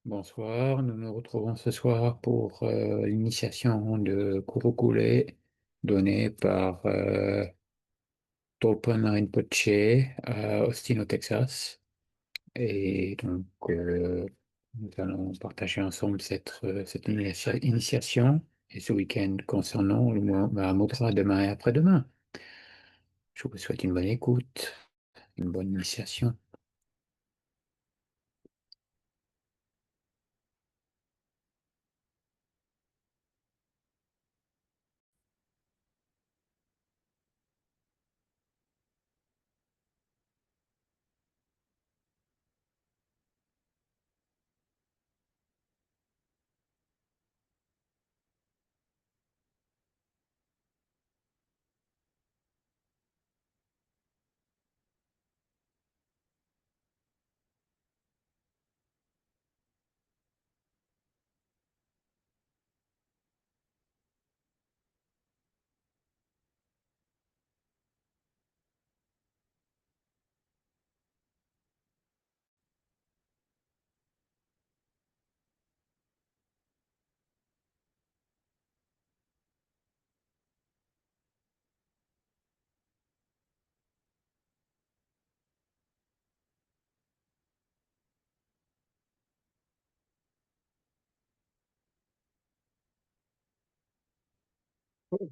Bonsoir, nous nous retrouvons ce soir pour l'initiation de Kurukule donnée par Tolpan Rinpoche à Austin, au Texas. Et donc, nous allons partager ensemble cette initiation et ce week-end concernant le Mahamudra demain et après-demain. Je vous souhaite une bonne écoute, une bonne initiation.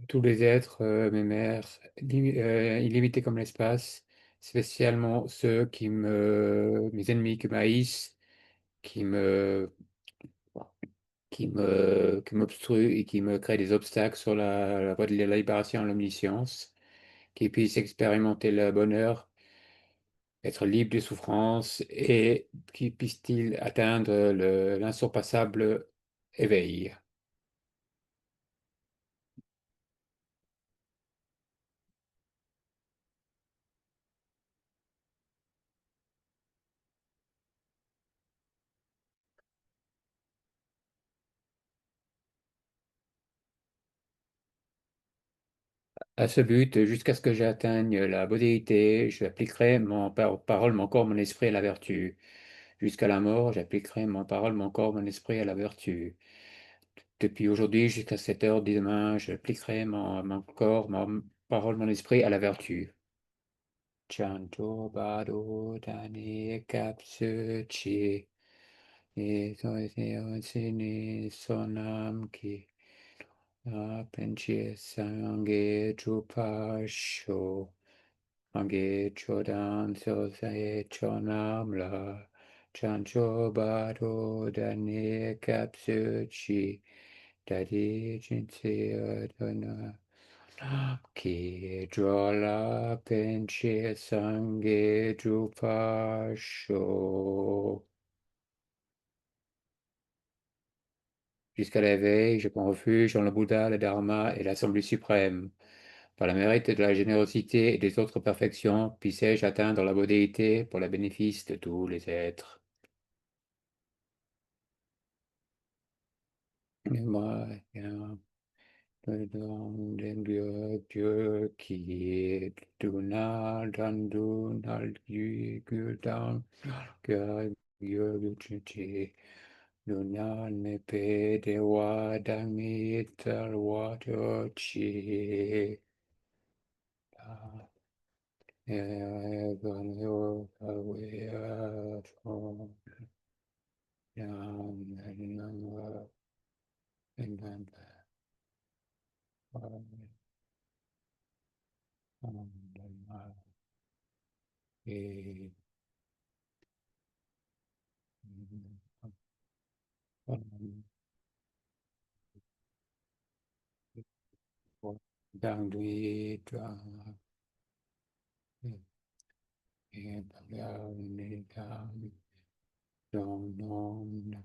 Tous les êtres, mes mères, illimités comme l'espace, spécialement mes ennemis qui m'haïssent, qui me, qui m'obstruent et qui me créent des obstacles sur la voie de la libération et l'omniscience, qui puissent expérimenter le bonheur, être libres des souffrances et qui puissent-ils atteindre l'insurpassable éveil. À ce but, jusqu'à ce que j'atteigne la modérité, j'appliquerai mon parole, mon corps, mon esprit à la vertu. Jusqu'à la mort, j'appliquerai mon parole, mon corps, mon esprit à la vertu. Depuis aujourd'hui jusqu'à cette heure de demain, j'appliquerai mon corps, mon parole, mon esprit à la vertu. Chanto bado dani kapsu chi, ni sini sonam ki, penchi sange drupasho. Ange chodan sosai chonamla chancho bado dani kapsuchi dadi jinsi adana ki drola penche sange drupasho. Jusqu'à l'éveil, je prends refuge dans le Bouddha, le Dharma et l'Assemblée suprême. Par le mérite de la générosité et des autres perfections, puissé-je atteindre la modérité pour le bénéfice de tous les êtres. Et moi, le don des dieux, Dieu qui est Duna, Dandu, Nalgi, Guldan, Gare, Dieu, Luchichi, Luna, Nepe, Dewa, Dangi, Talwa, Chi. Đang đi tra e parliamo non non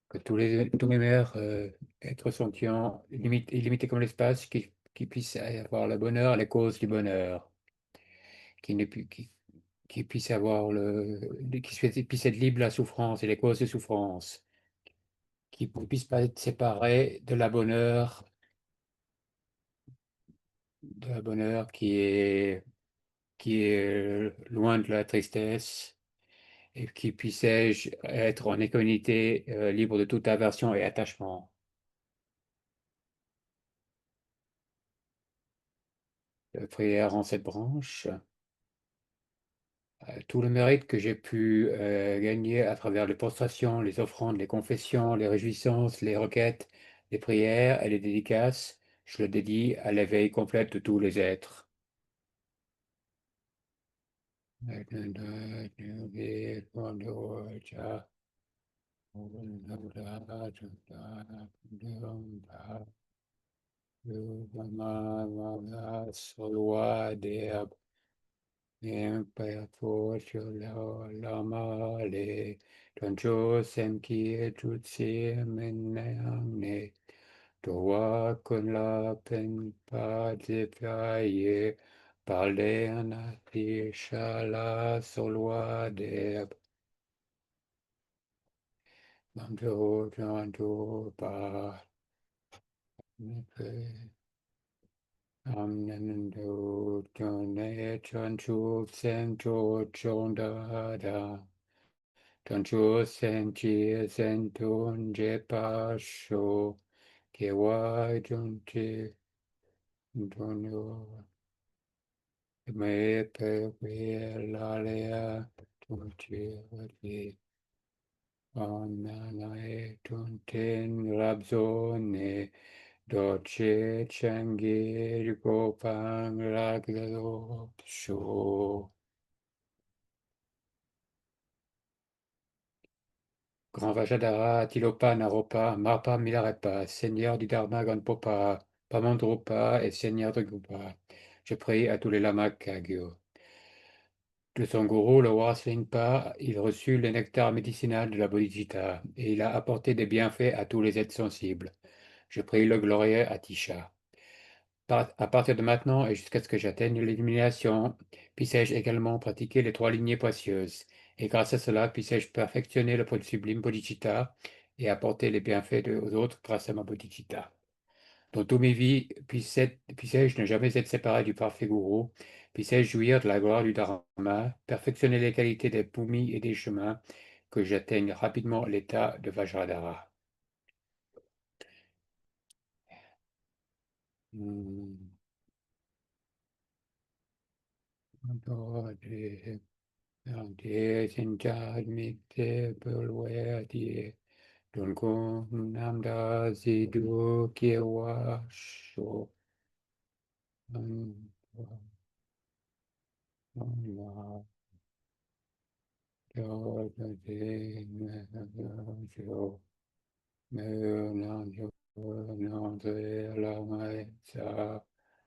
que tous mes mères, êtres sentients, illimités comme l'espace, qui puissent avoir le bonheur, les causes du bonheur, qui ne pu- qui puissent avoir puissent être libres de la souffrance et les causes de souffrance, qui ne puissent pas être séparés de la bonheur qui est qui est loin de la tristesse et qui puissé-je être en équanimité, libre de toute aversion et attachement. Prière en cette branche. Tout le mérite que j'ai pu gagner à travers les prostrations, les offrandes, les confessions, les réjouissances, les requêtes, les prières et les dédicaces, je le dédie à l'éveil complet de tous les êtres. Lamale, Tonjo Semki Jutsi Meneangne, Doa Kun La Pen Padipyaye, Paldeanati Shala Solwa Deb, Manjo Janjo Pa, Amnendo Jone Chanchu Senjo Chondada. Tancho senti sentun je pasho che wai giunti Antonio me per l'alea tunti vati ananae tunten rabzone doce changi gopang ragdo sho. Grand Vajradhara, Tilopa, Naropa, Marpa, Milarepa, Seigneur du Dharma, Ganpopa, Pamandropa et Seigneur de Gupa. Je prie à tous les lamas Kagyu. De son gourou, le roi Sringpa, il reçut le nectar médicinal de la Bodhicitta et il a apporté des bienfaits à tous les êtres sensibles. Je prie le glorieux Atisha. À partir de maintenant et jusqu'à ce que j'atteigne l'illumination, puissé-je également pratiquer les trois lignées précieuses, et grâce à cela puissé-je perfectionner le sublime bodhicitta et apporter les bienfaits aux autres grâce à ma bodhicitta. Dans toutes mes vies, puissé-je ne jamais être séparé du parfait gourou, puissé-je jouir de la gloire du Dharma, perfectionner les qualités des bhumis et des chemins, que j'atteigne rapidement l'état de Vajradhara. Hmm. Dear Sinjad Mikte Bulwe Dear Dunko Namda Zidu Kiewa Sho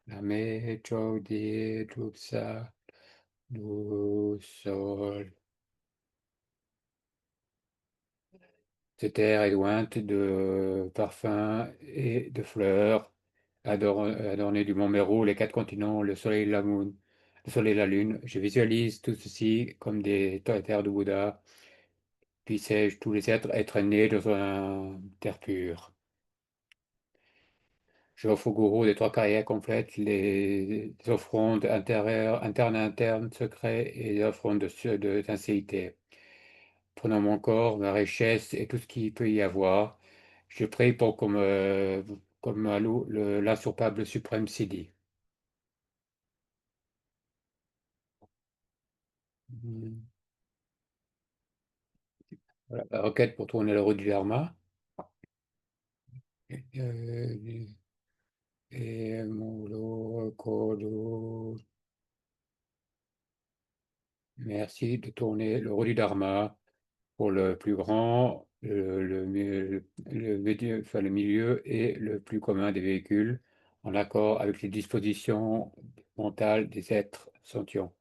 La me chodi dupsa du sol. Cette terre est lointe de parfums et de fleurs, adornée du mont Méru, les quatre continents, le soleil et la lune. Le soleil et la lune. Je visualise tout ceci comme des terres de Bouddha. Puissent tous les êtres être nés dans une terre pure. J'offre au gourou des trois carrières complètes, les offrandes intérieures, internes et internes, secrets et les offrandes de sincérité. Prenant mon corps, ma richesse et tout ce qu'il peut y avoir, je prie pour comme l'insurpable suprême Sidi. Mm. Voilà, la requête pour tourner le roue du Dharma. Euh, et mon Kodo. Merci de tourner le roue du Dharma pour le plus grand, enfin, le milieu et le plus commun des véhicules, en accord avec les dispositions mentales des êtres sentients.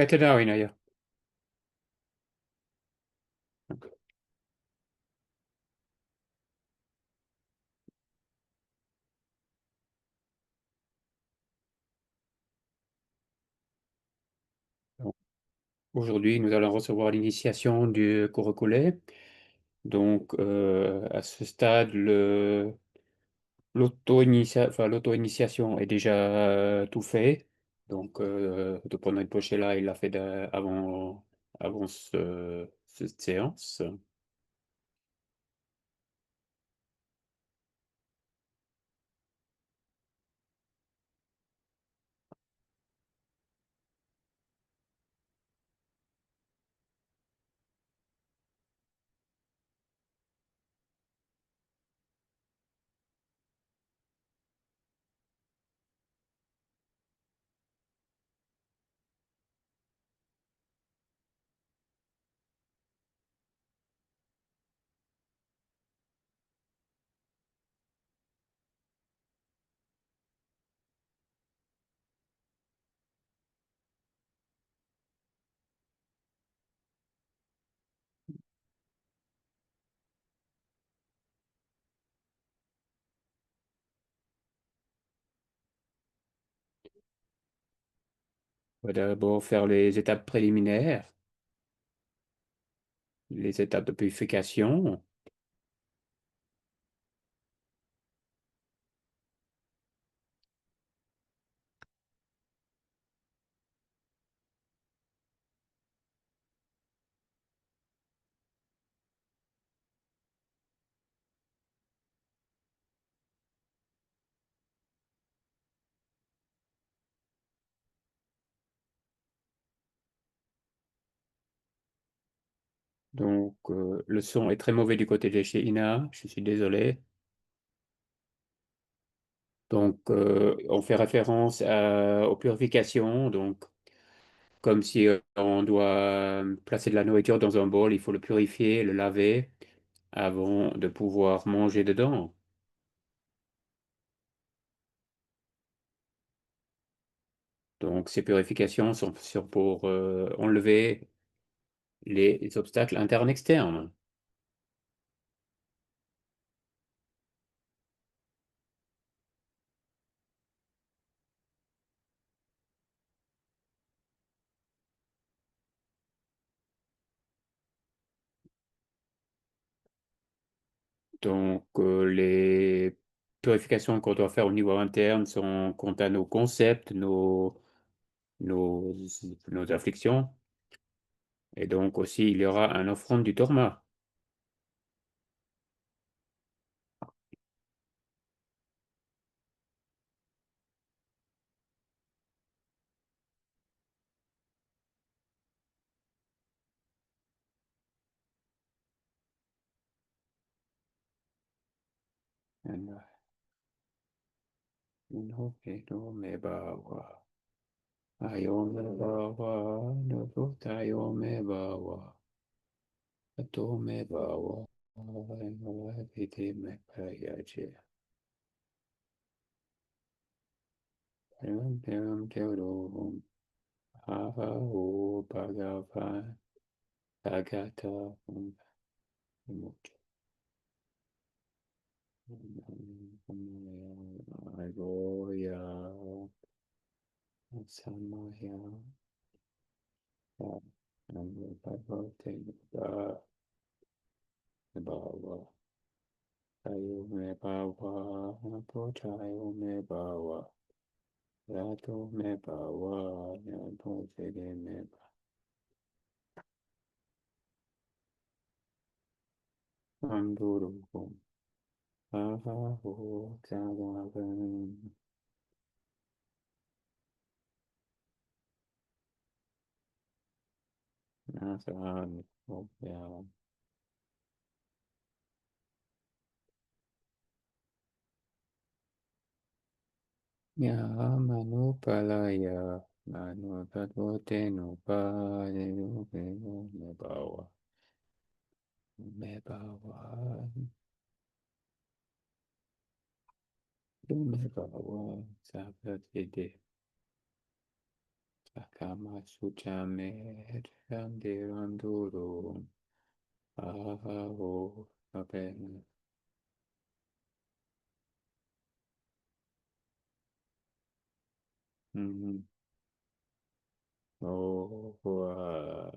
Maintenant, oui, d'ailleurs. Donc, aujourd'hui, nous allons recevoir l'initiation du cours écoulé. Donc, à ce stade, l'auto-initiation est déjà tout fait. Donc, de pendant poché là, il l'a fait avant cette séance. On va d'abord faire les étapes préliminaires, les étapes de purification. Donc, le son est très mauvais du côté de chez Ina. Je suis désolé. Donc, on fait référence aux purifications. Donc, comme si on doit placer de la nourriture dans un bol, il faut le purifier, le laver avant de pouvoir manger dedans. Donc, ces purifications sont pour enlever les obstacles internes-externes. Donc, les purifications qu'on doit faire au niveau interne sont quant à nos concepts, nos, nos afflictions. Et donc aussi, il y aura un offrande du torma. No, no, me bawa. Ayo me bawa. No, no, tayo me bawa. Ato me bawa. No, vidi me payaje. Pem, pem, teorum. Hava, o, bhagavan. Bhagata, Agoya, Samaya, Bhagavate, Bhava, Tayo me Bhava, Napo Tayo me Bhava, Rato me Bhava, Napo Sede me Bhava, Amduru, Bhava, Ho, Tavavan, Nasan, Hopya, Manu Palaya, Manu Tatote no Pa, Me Bhava. Megawa, Megawa, Sabbath, Akamasujame Chandelandoro Ahao Aben. Mhm. Au revoir.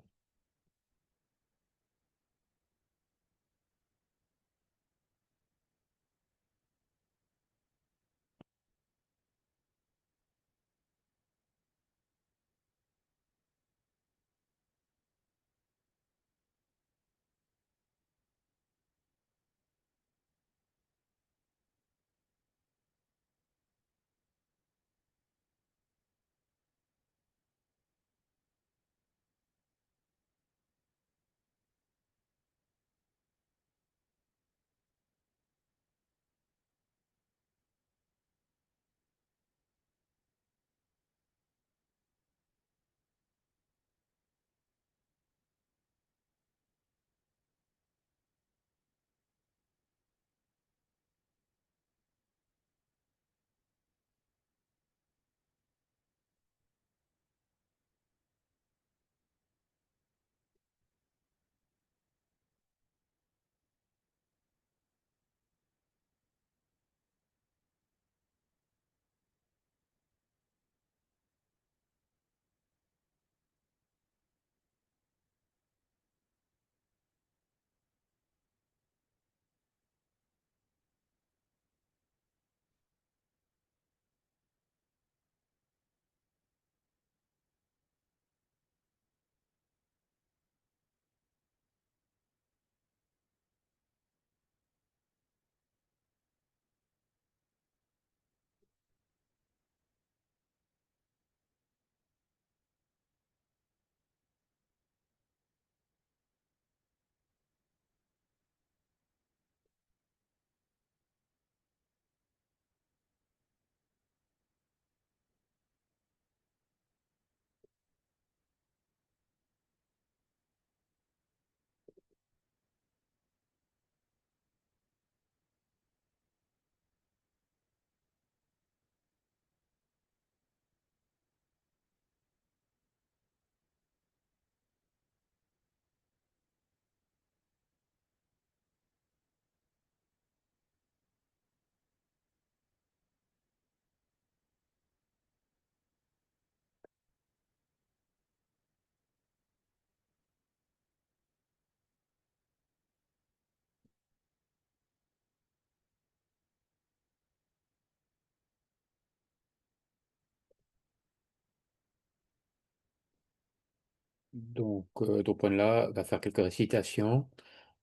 Donc, dans ce point-là, va faire quelques récitations.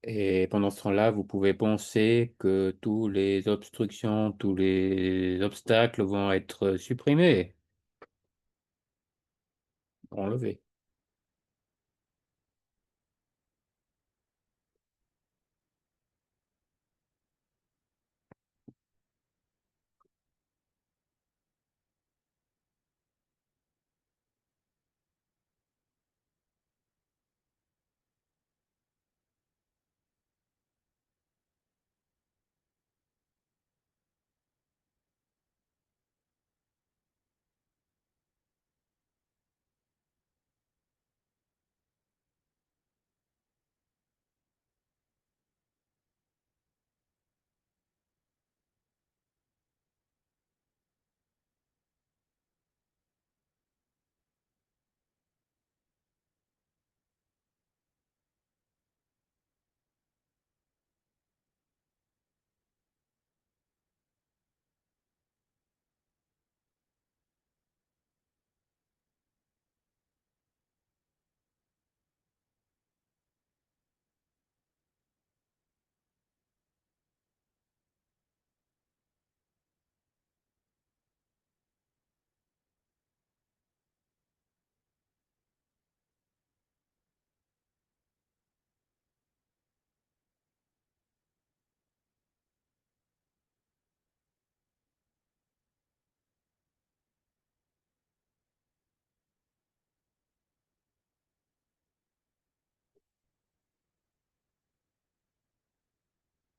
Et pendant ce temps-là, vous pouvez penser que toutes les obstructions, tous les obstacles vont être supprimés, enlevés.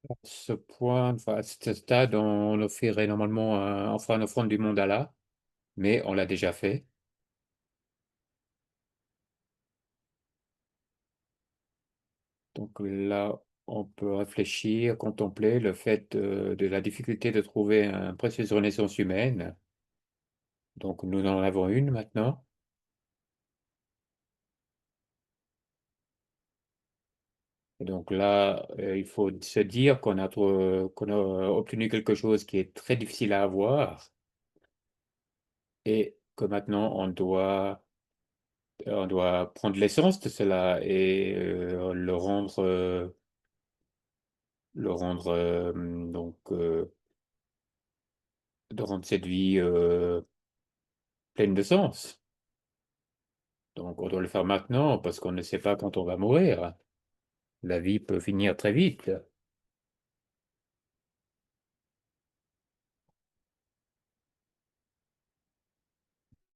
À ce point, enfin, à ce stade, on offrirait normalement on fera une offrande du monde à Allah, mais on l'a déjà fait. Donc là, on peut réfléchir, contempler le fait de la difficulté de trouver un processus de renaissance humaine. Donc nous en avons une maintenant. Et donc là, il faut se dire qu'on a obtenu quelque chose qui est très difficile à avoir et que maintenant on doit prendre l'essence de cela et le rendre de rendre cette vie pleine de sens. Donc on doit le faire maintenant parce qu'on ne sait pas quand on va mourir. La vie peut finir très vite.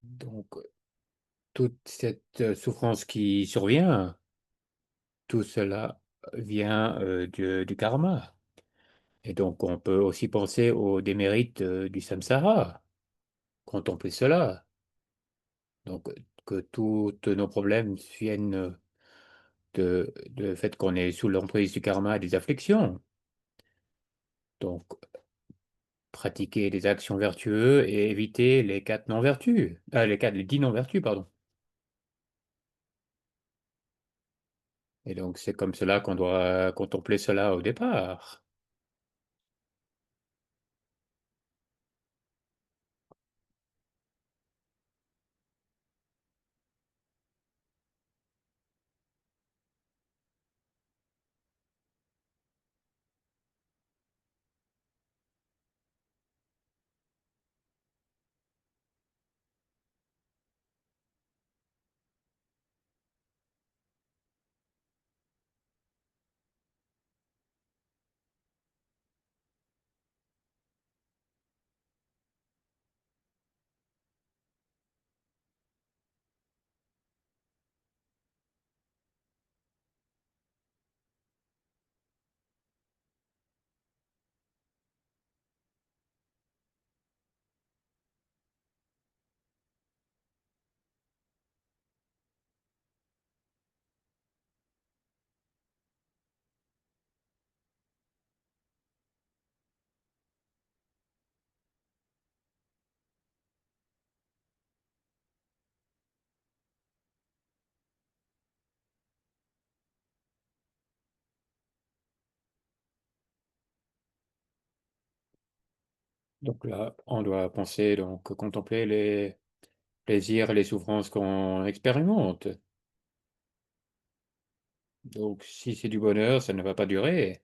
Donc toute cette souffrance qui survient, tout cela vient du karma. Et donc on peut aussi penser aux démérites du samsara, contempler cela. Donc que tous nos problèmes viennent de fait qu'on est sous l'emprise du karma et des afflictions. Donc pratiquer des actions vertueuses et éviter les quatre non-vertus, les 10 non-vertus, pardon. Et donc c'est comme cela qu'on doit contempler cela au départ. Donc là, on doit penser, donc contempler les plaisirs et les souffrances qu'on expérimente. Donc si c'est du bonheur, ça ne va pas durer.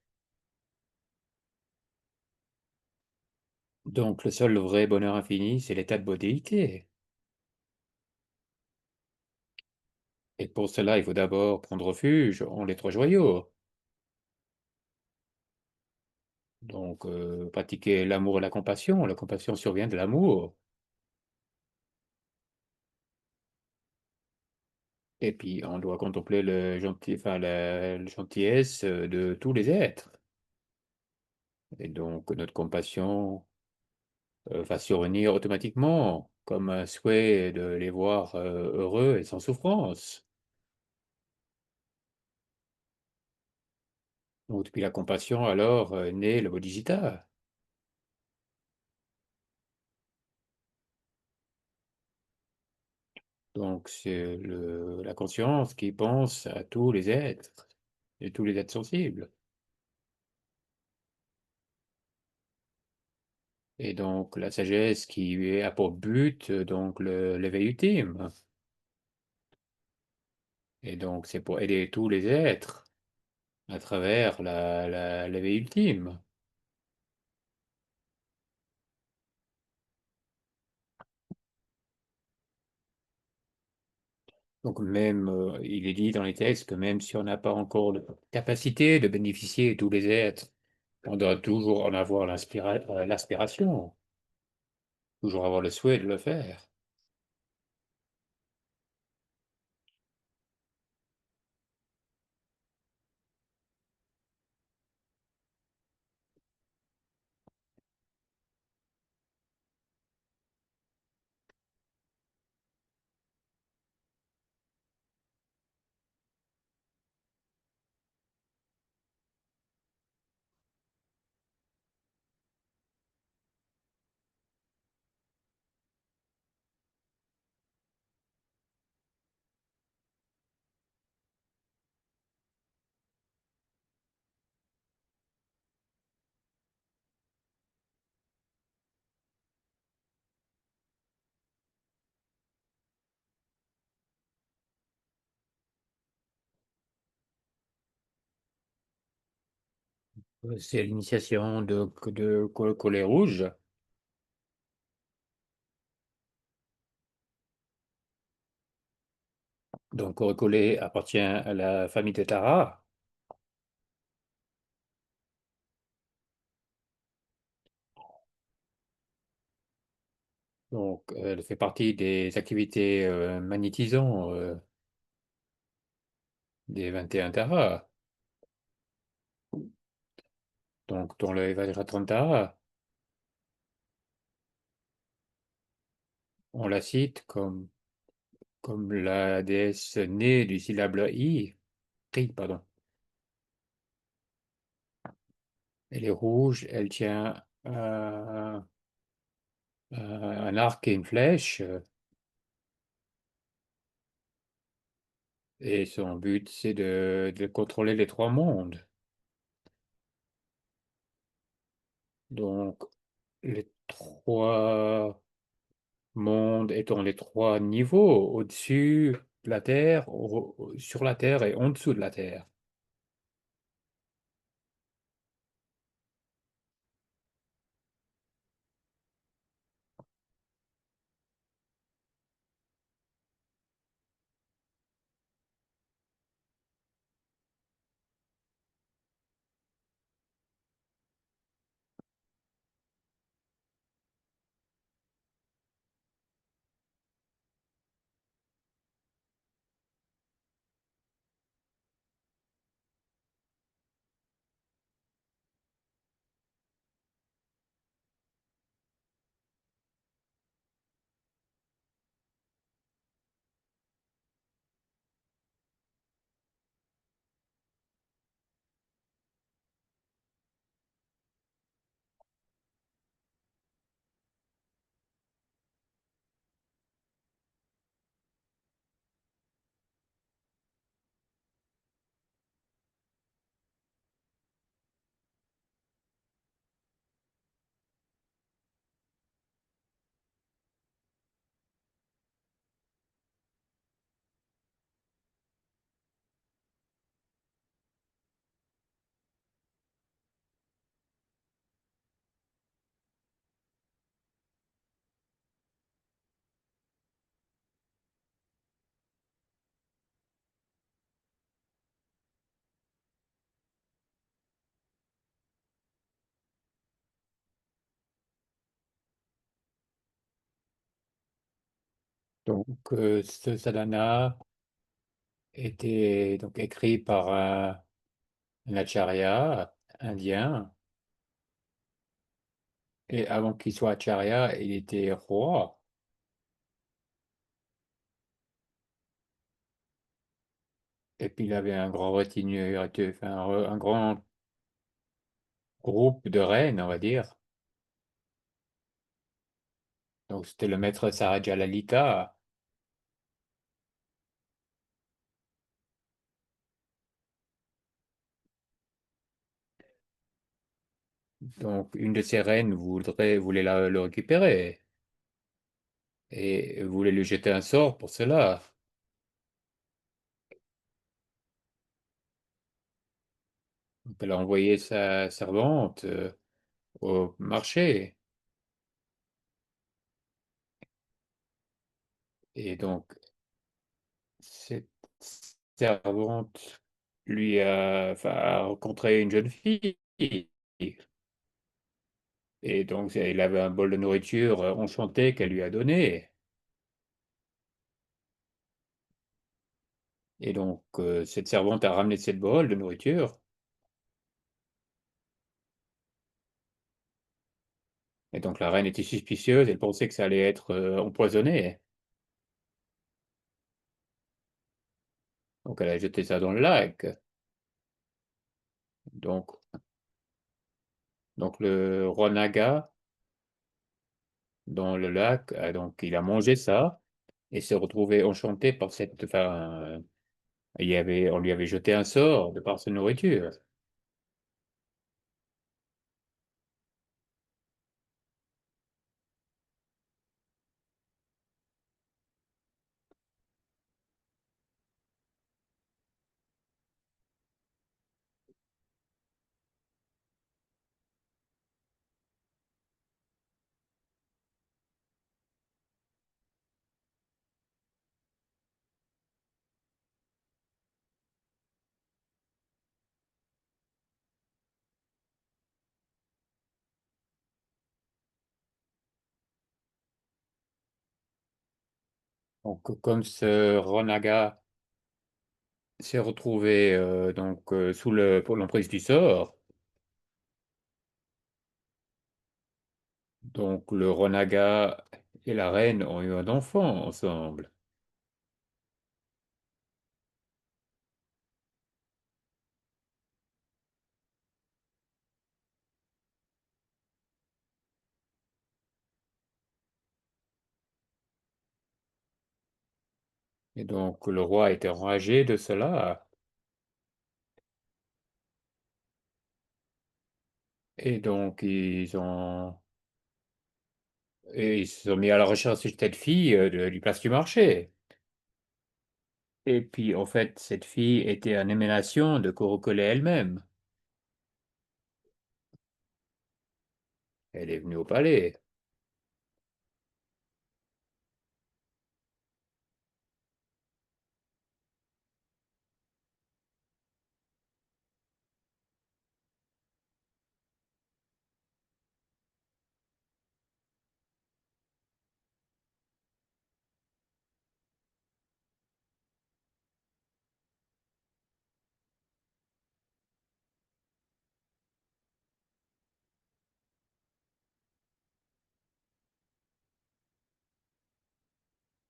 Donc le seul vrai bonheur infini, c'est l'état de bodhéité. Et pour cela, il faut d'abord prendre refuge en les trois joyaux. Donc pratiquer l'amour et la compassion. La compassion survient de l'amour. Et puis on doit contempler la gentillesse de tous les êtres. Et donc notre compassion va survenir automatiquement comme un souhait de les voir heureux et sans souffrance. Donc depuis la compassion, alors naît le bodhisattva. Donc c'est la conscience qui pense à tous les êtres et tous les êtres sensibles. Et donc la sagesse qui a pour but donc l'éveil ultime. Et donc c'est pour aider tous les êtres à travers l'éveil ultime. Donc même, il est dit dans les textes que même si on n'a pas encore la capacité de bénéficier de tous les êtres, on doit toujours en avoir l'aspiration, toujours avoir le souhait de le faire. C'est l'initiation de Collet Rouge. Donc, Collet appartient à la famille de Tara. Donc, elle fait partie des activités magnétisants des 21 Tara. Donc, dans le Vajratana Tara, on la cite comme la déesse née du syllabe I, Ri, pardon. Elle est rouge, elle tient un arc et une flèche, et son but, c'est de contrôler les trois mondes. Donc, les trois mondes étant les trois niveaux au-dessus de la Terre, sur la Terre et en dessous de la Terre. Donc, ce sadhana était donc écrit par un acharya indien. Et avant qu'il soit acharya, il était roi. Et puis il avait un grand retinue, enfin, un grand groupe de reines, on va dire. Donc c'était le maître Saraja Lalita. Donc une de ces reines voulait le récupérer et voulait lui jeter un sort pour cela. Donc elle a envoyé sa servante au marché. Et donc cette servante enfin, a rencontré une jeune fille. Et donc, il avait un bol de nourriture enchanté qu'elle lui a donné. Et donc, cette servante a ramené cette bol de nourriture. Et donc, la reine était suspicieuse. Elle pensait que ça allait être empoisonné. Donc, elle a jeté ça dans le lac. Donc, donc le roi Naga, dans le lac, donc, il a mangé ça et s'est retrouvé enchanté par cette. Enfin, on lui avait jeté un sort de par sa nourriture. Donc, comme ce renagat s'est retrouvé sous pour l'emprise du sort, donc le renagat et la reine ont eu un enfant ensemble. Et donc le roi était enragé de cela. Et donc ils se sont mis à la recherche de cette fille du place du marché. Et puis en fait, cette fille était une émanation de Korokole elle-même. Elle est venue au palais.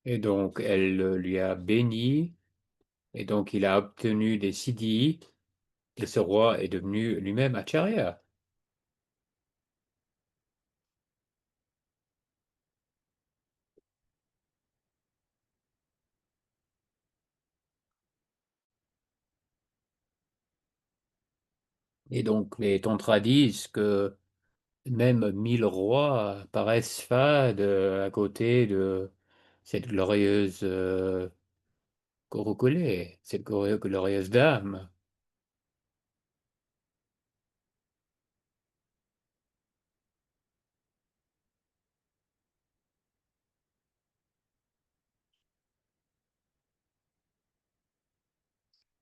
Et donc elle lui a béni. Et donc il a obtenu des Siddhis. Et ce roi est devenu lui-même Acharya. Et donc les tantras disent que même 1000 rois paraissent fades à côté de cette glorieuse Korokole, cette glorieuse dame.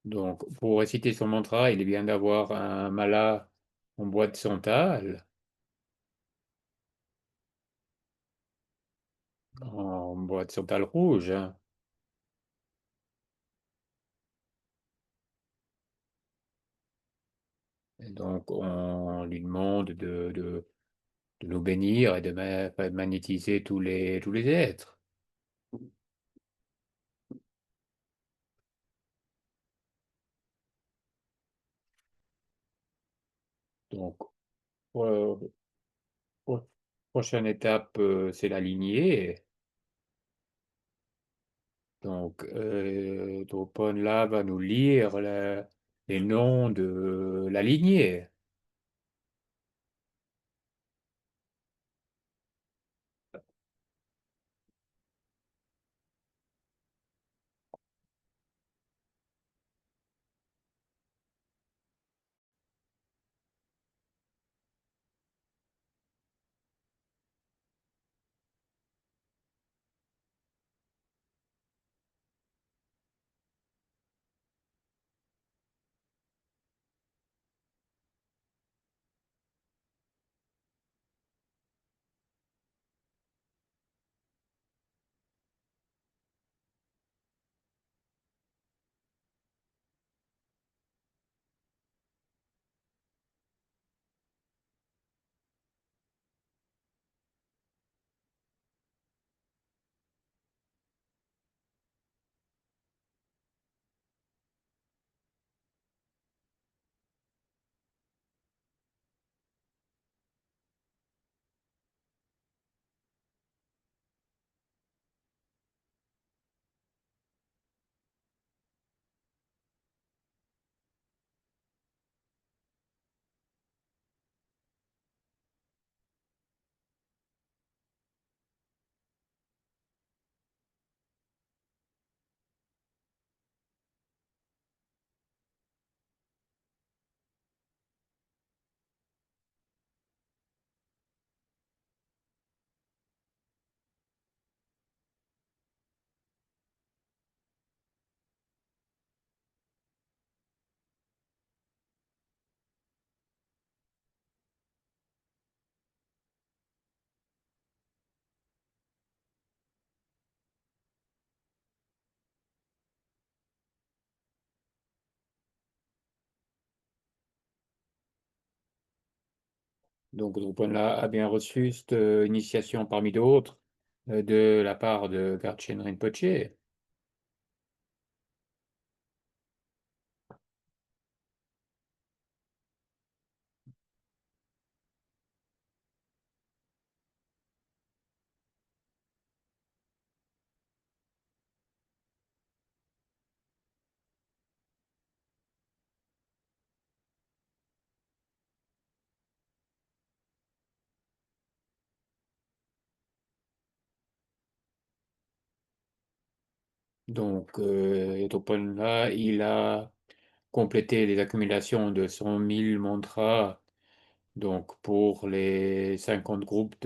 Donc, pour réciter son mantra, il est bien d'avoir un mala en bois de santal, en bois de santal rouge, hein. Et donc, on lui demande de nous bénir et de magnétiser tous les êtres. Donc, pour- pour- prochaine étape, c'est la lignée. Donc, Drupal va nous lire les noms de la lignée. Donc Drupal a bien reçu cette initiation parmi d'autres de la part de Garchen Rinpoche. Donc Drupal il a complété les accumulations de 100 000 mantras donc pour les 50 groupes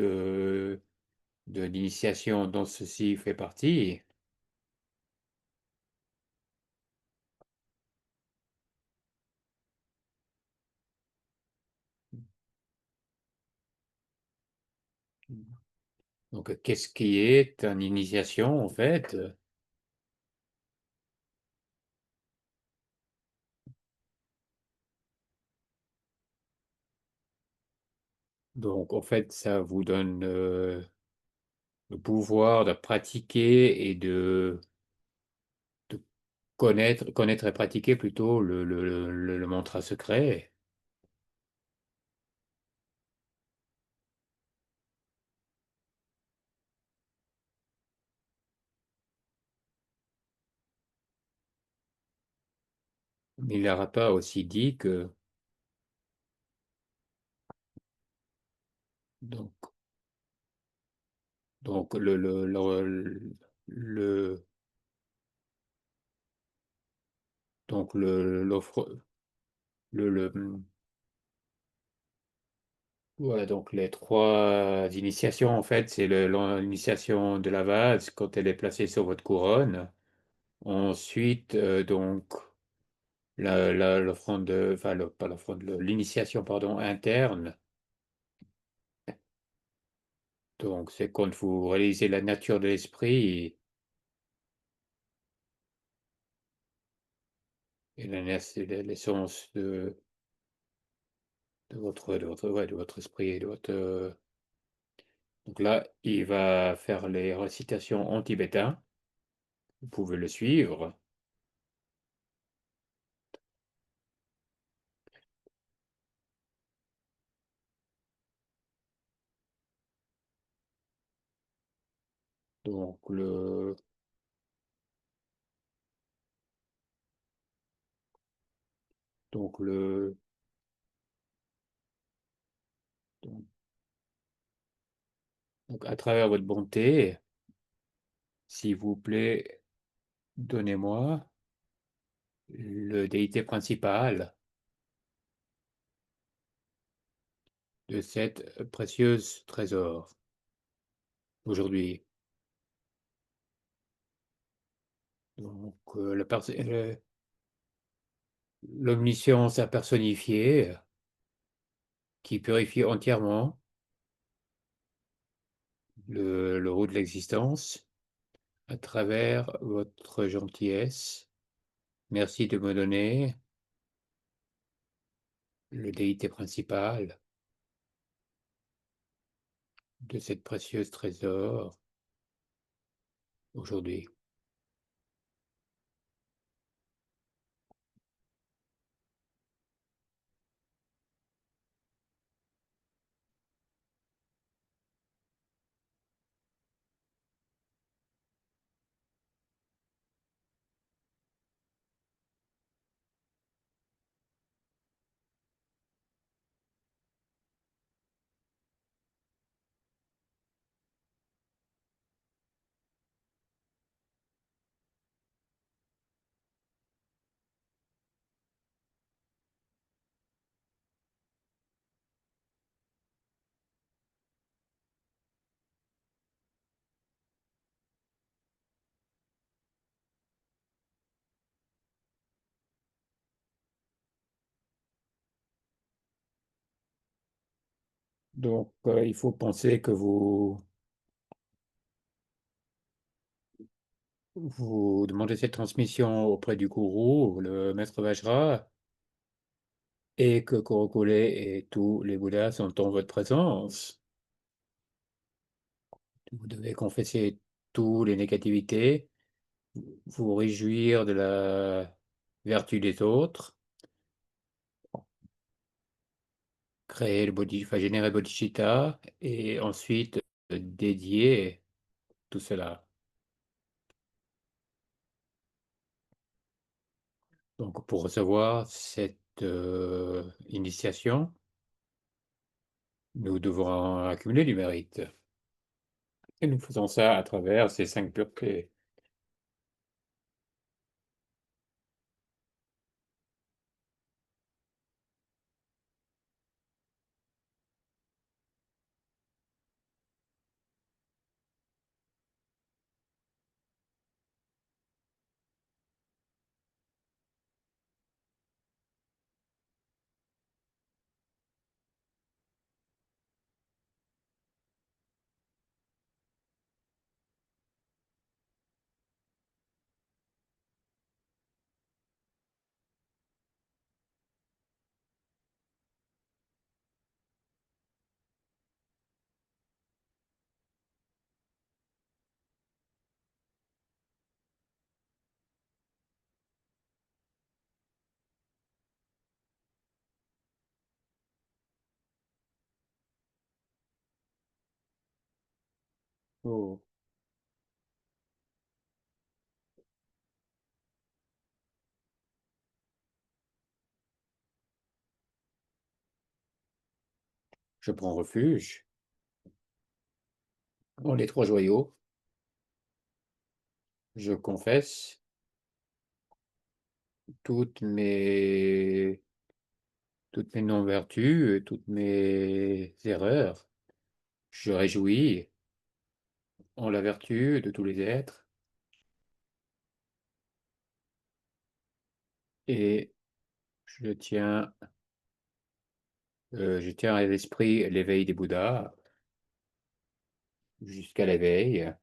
d'initiation dont ceci fait partie. Donc qu'est-ce qui est une initiation en fait? Donc en fait ça vous donne le pouvoir de pratiquer et de connaître et pratiquer plutôt le mantra secret. Milarepa a aussi dit que donc, donc le- donc l'offre le- ouais, donc les trois initiations en fait c'est l'initiation de la vase quand elle est placée sur votre couronne. Ensuite donc l'offrande enfin pas l'offrande l'initiation pardon interne. Donc, c'est quand vous réalisez la nature de l'esprit et l'essence ouais, de votre esprit et de votre. Donc là, il va faire les récitations en tibétain. Vous pouvez le suivre. Donc donc le, donc, donc à travers votre bonté, s'il vous plaît, donnez-moi le déité principale de cette précieuse trésor aujourd'hui. Donc, l'omniscience a personnifié qui purifie entièrement le roue de l'existence à travers votre gentillesse. Merci de me donner le déité principale de cette précieuse trésor aujourd'hui. Donc, il faut penser que vous demandez cette transmission auprès du gourou, le maître Vajra, et que Kurokule et tous les Bouddhas sont en votre présence. Vous devez confesser toutes les négativités, vous réjouir de la vertu des autres, créer enfin, générer le bodhicitta et ensuite dédier tout cela. Donc, pour recevoir cette initiation, nous devons accumuler du mérite. Et nous faisons ça à travers ces 5 puretés. Oh, je prends refuge dans les 3 joyaux. Je confesse toutes mes, toutes mes non-vertus, toutes mes erreurs. Je réjouis en la vertu de tous les êtres et je tiens, je tiens à l'esprit l'éveil des Bouddhas jusqu'à l'éveil.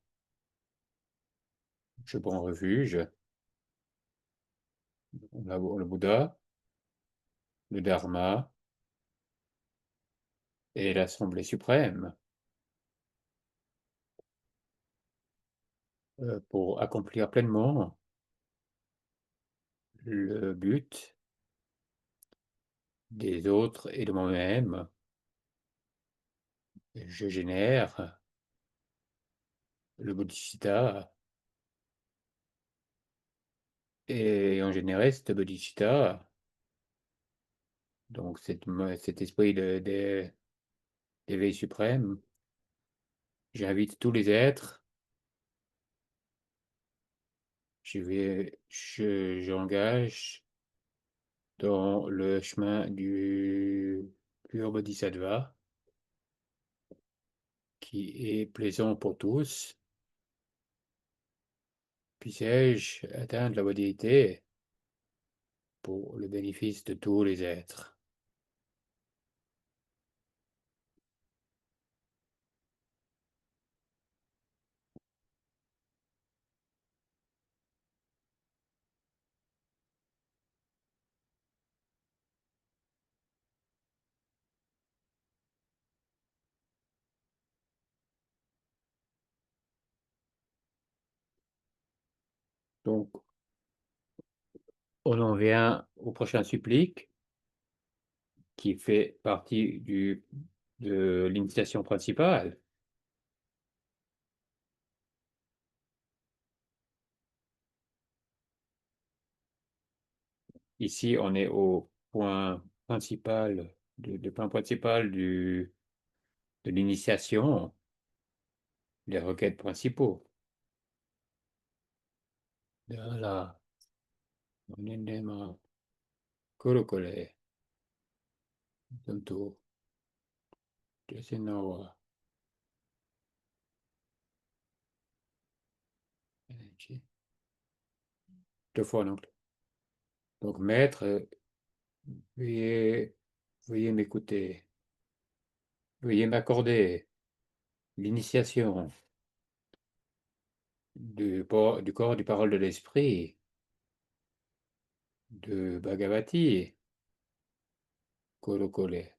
Je prends refuge dans le Bouddha, le Dharma et l'Assemblée suprême pour accomplir pleinement le but des autres et de moi-même. Je génère le bodhicitta et en générer ce bodhicitta, donc cet esprit d'éveil suprême, j'invite tous les êtres, j'engage dans le chemin du pur bodhisattva qui est plaisant pour tous. Puissé-je atteindre la modalité pour le bénéfice de tous les êtres. Donc, on en vient au prochain supplique qui fait partie de l'initiation principale. Ici, on est au point principal, le point principal de l'initiation, les requêtes principaux. Dala, Onendema, Korokole, Tonto, Tesenawa, Energy. 2 fois donc. Donc, maître, veuillez, veuillez m'écouter, veuillez m'accorder l'initiation du corps du parole de l'esprit, de Bhagavati, Colo-collé.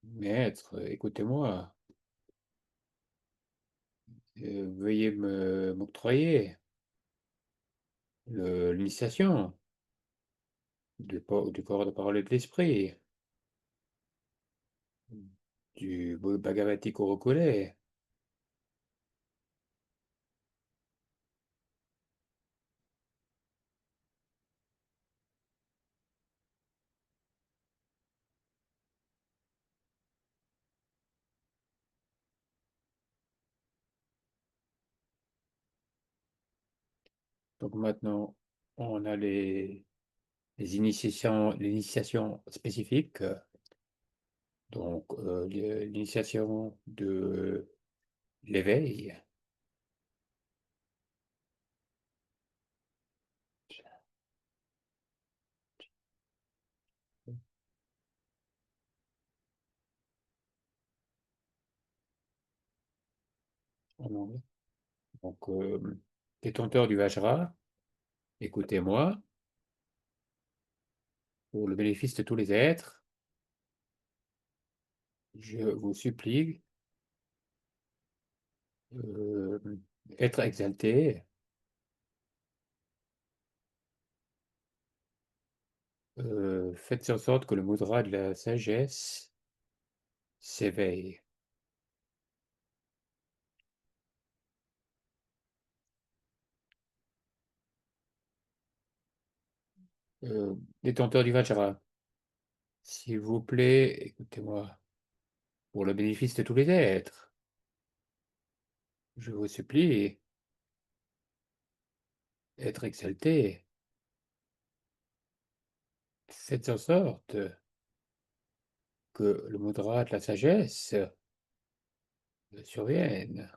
Maître, écoutez-moi. Veuillez m'octroyer l'initiation du corps de parole et de l'esprit, du Bhagavati Korokole. Donc maintenant, on a l'initiation spécifique, donc l'initiation de l'éveil. en anglais. Donc, détenteur du Vajra, écoutez-moi, pour le bénéfice de tous les êtres, je vous supplie, euh, être exalté, faites en sorte que le mudra de la sagesse s'éveille. Détenteur du Vajra, s'il vous plaît, écoutez-moi, pour le bénéfice de tous les êtres, je vous supplie, être exalté, faites en sorte que le mudra de la sagesse survienne.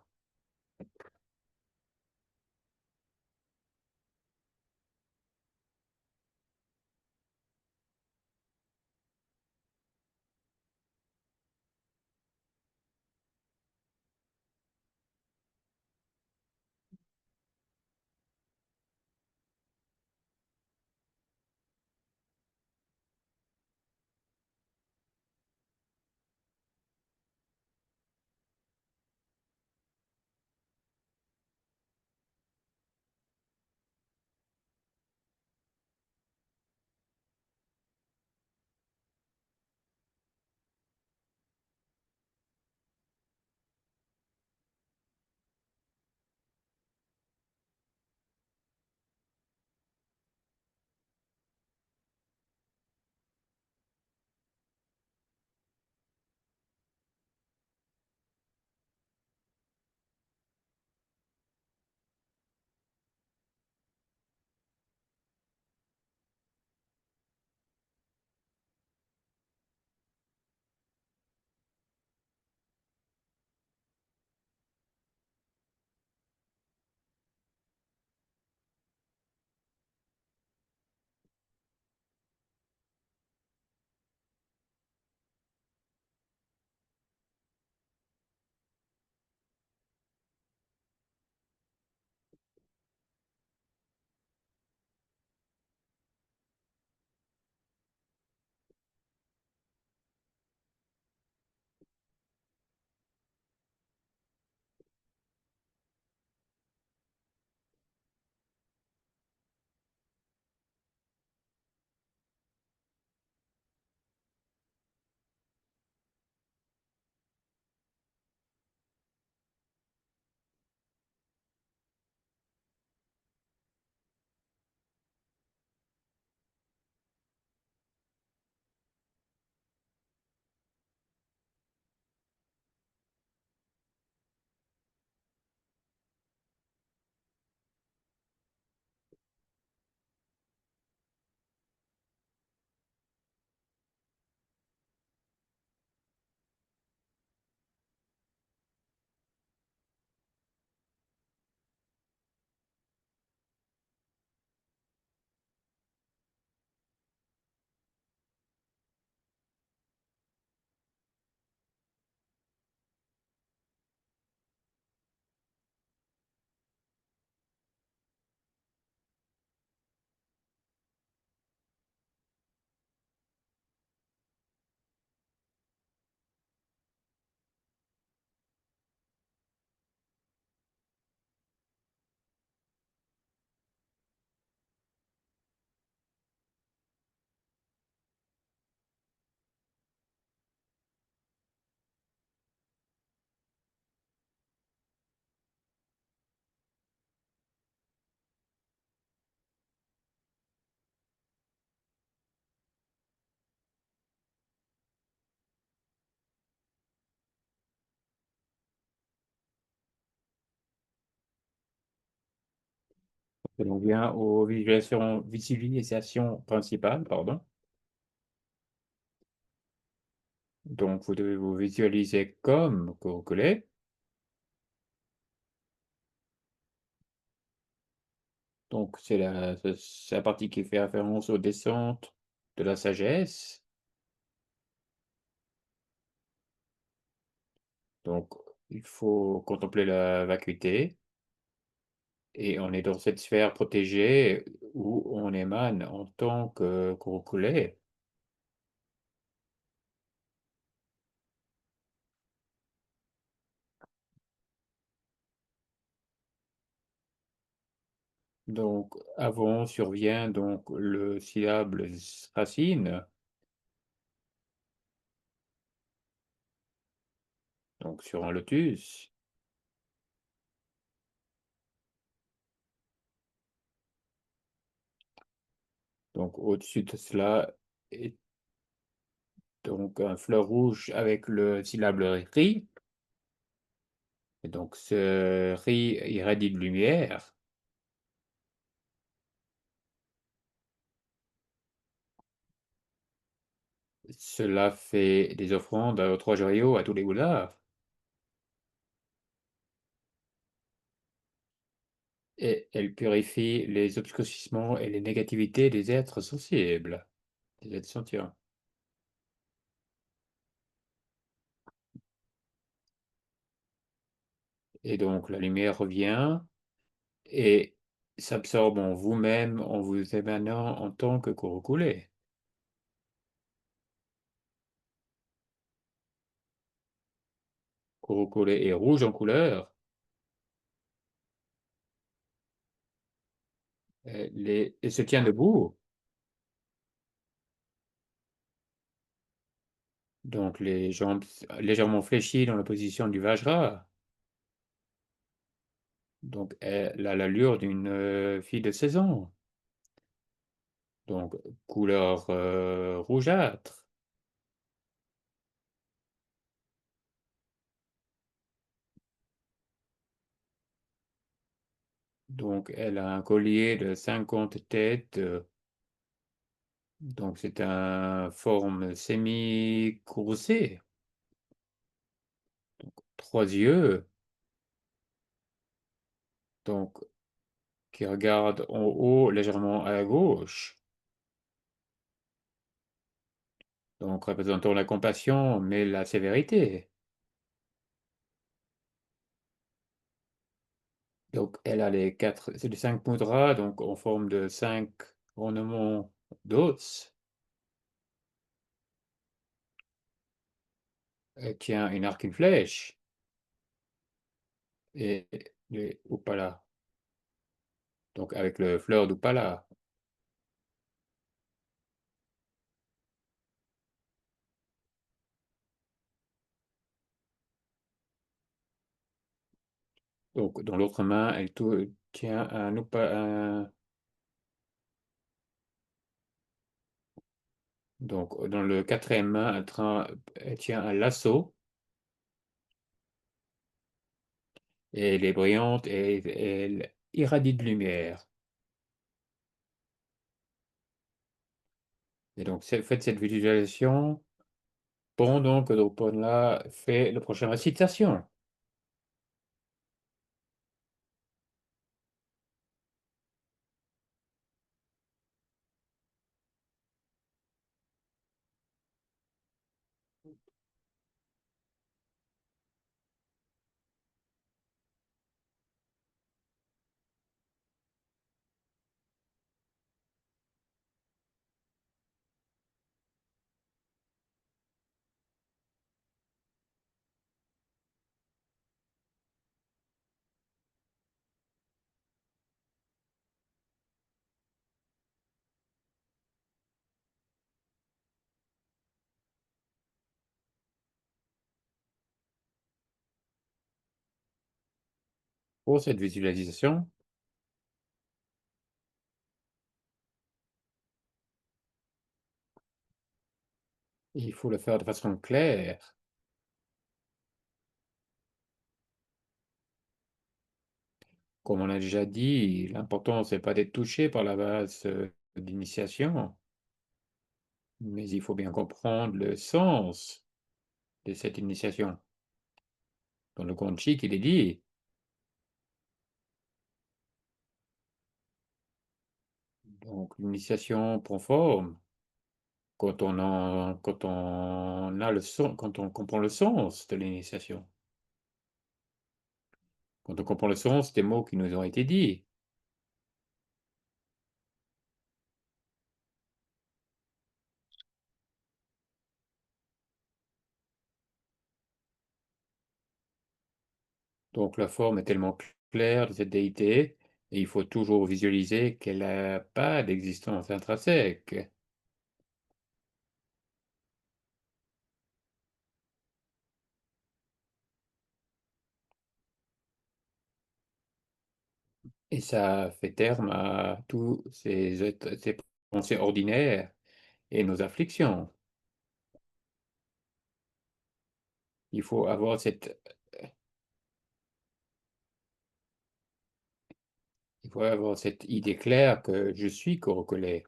Et l'on vient aux visualisations principales, pardon. Donc, vous devez vous visualiser comme que vous collez. Donc, c'est la partie qui fait référence aux descentes de la sagesse. Donc, il faut contempler la vacuité et on est dans cette sphère protégée où on émane en tant que couroucoulé. Donc, avant survient donc le syllabe racine, donc sur un lotus. Donc, au-dessus de cela est donc un fleur rouge avec le syllabe ri. Et donc, ce riz irradie de lumière. Cela fait des offrandes aux trois joyaux, à tous les Bouddhas. Et elle purifie les obscurcissements et les négativités des êtres sensibles, des êtres sentients. Et donc, la lumière revient et s'absorbe en vous-même en vous émanant en tant que Kurokulé. Kurokulé est rouge en couleur. Et se tient debout. Donc, les jambes légèrement fléchies dans la position du Vajra. Donc, elle a l'allure d'une fille de 16 ans. Donc, couleur rougeâtre. Donc, elle a un collier de 50 têtes. Donc, c'est une forme semi-coursée. Trois yeux, donc, qui regardent en haut légèrement à gauche. Donc, représentant la compassion, mais la sévérité. Donc, elle a c'est les cinq mudras, donc en forme de cinq ornements d'os. Elle tient une arc, une flèche et les upala. Donc, avec le fleur d'upala. Donc, dans l'autre main, elle tient donc, dans le quatrième main, elle tient un lasso et elle est brillante et elle irradie de lumière. Et donc, faites cette visualisation pendant que Drupala fait la prochaine récitation. Pour cette visualisation, il faut le faire de façon claire. Comme on a déjà dit, l'important, c'est pas d'être touché par la base d'initiation, mais il faut bien comprendre le sens de cette initiation. Dans le conte chic, il est dit, donc l'initiation prend forme quand on a le son, quand on comprend le sens de l'initiation, quand on comprend le sens des mots qui nous ont été dits. Donc la forme est tellement claire de cette déité, et il faut toujours visualiser qu'elle n'a pas d'existence intrinsèque. Et ça fait terme à tous ces pensées ordinaires et nos afflictions. Il faut avoir il faut avoir cette idée claire que je suis Corocollet.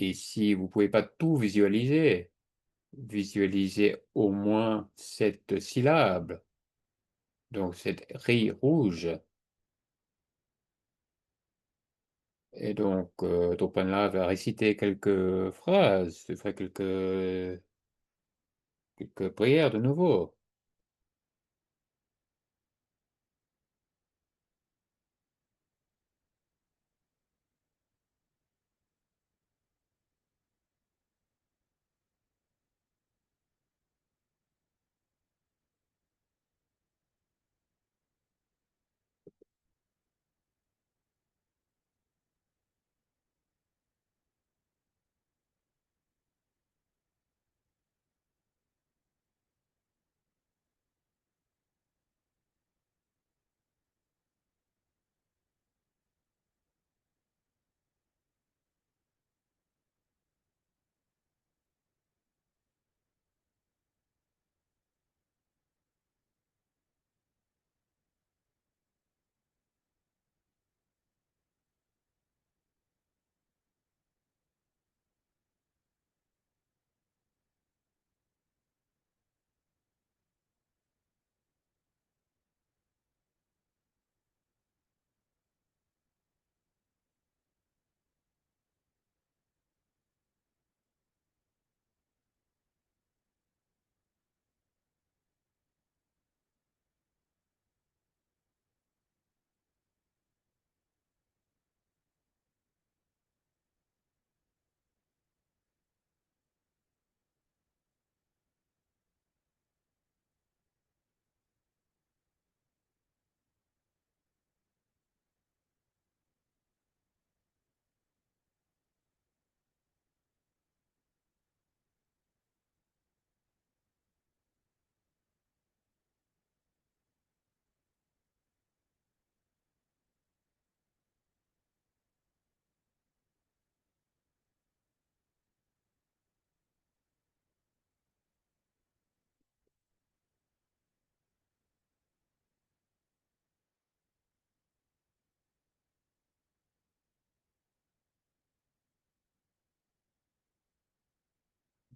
Et si vous pouvez pas tout visualiser, visualisez au moins cette syllabe, donc cette rille rouge. Et donc, Topanla va réciter quelques phrases, je ferai quelques prières de nouveau.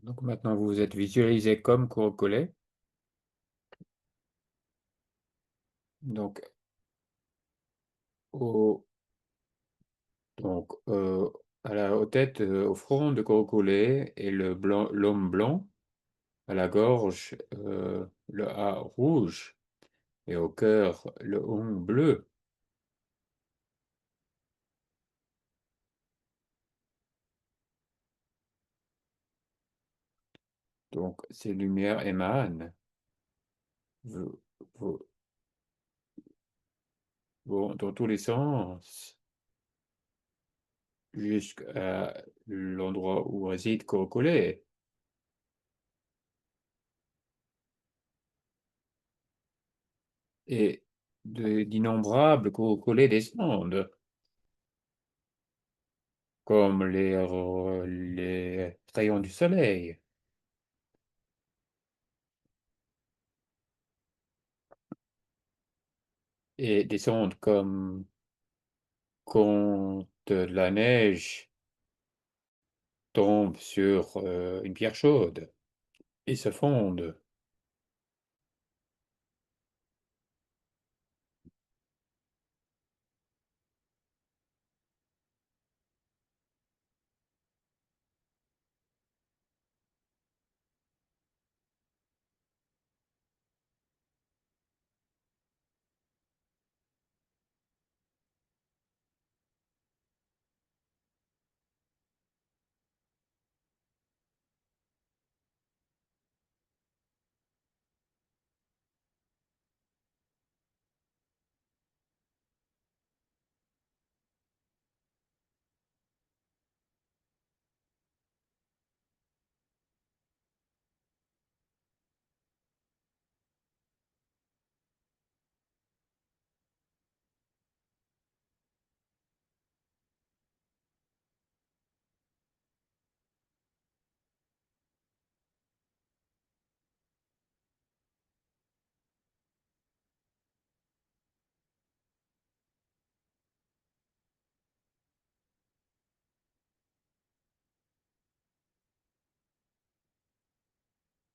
Donc maintenant, vous vous êtes visualisé comme Corocollet. Donc, au, donc à la aux tête, au front de Corocollet et l'homme blanc, à la gorge, le A rouge et au cœur, le on bleu. Donc, ces lumières émanent v- v- vont dans tous les sens jusqu'à l'endroit où réside Corocollet. Et d'innombrables Corocollets descendent, comme les rayons du soleil. et descendent comme quand de la neige tombe sur une pierre chaude et se fondent.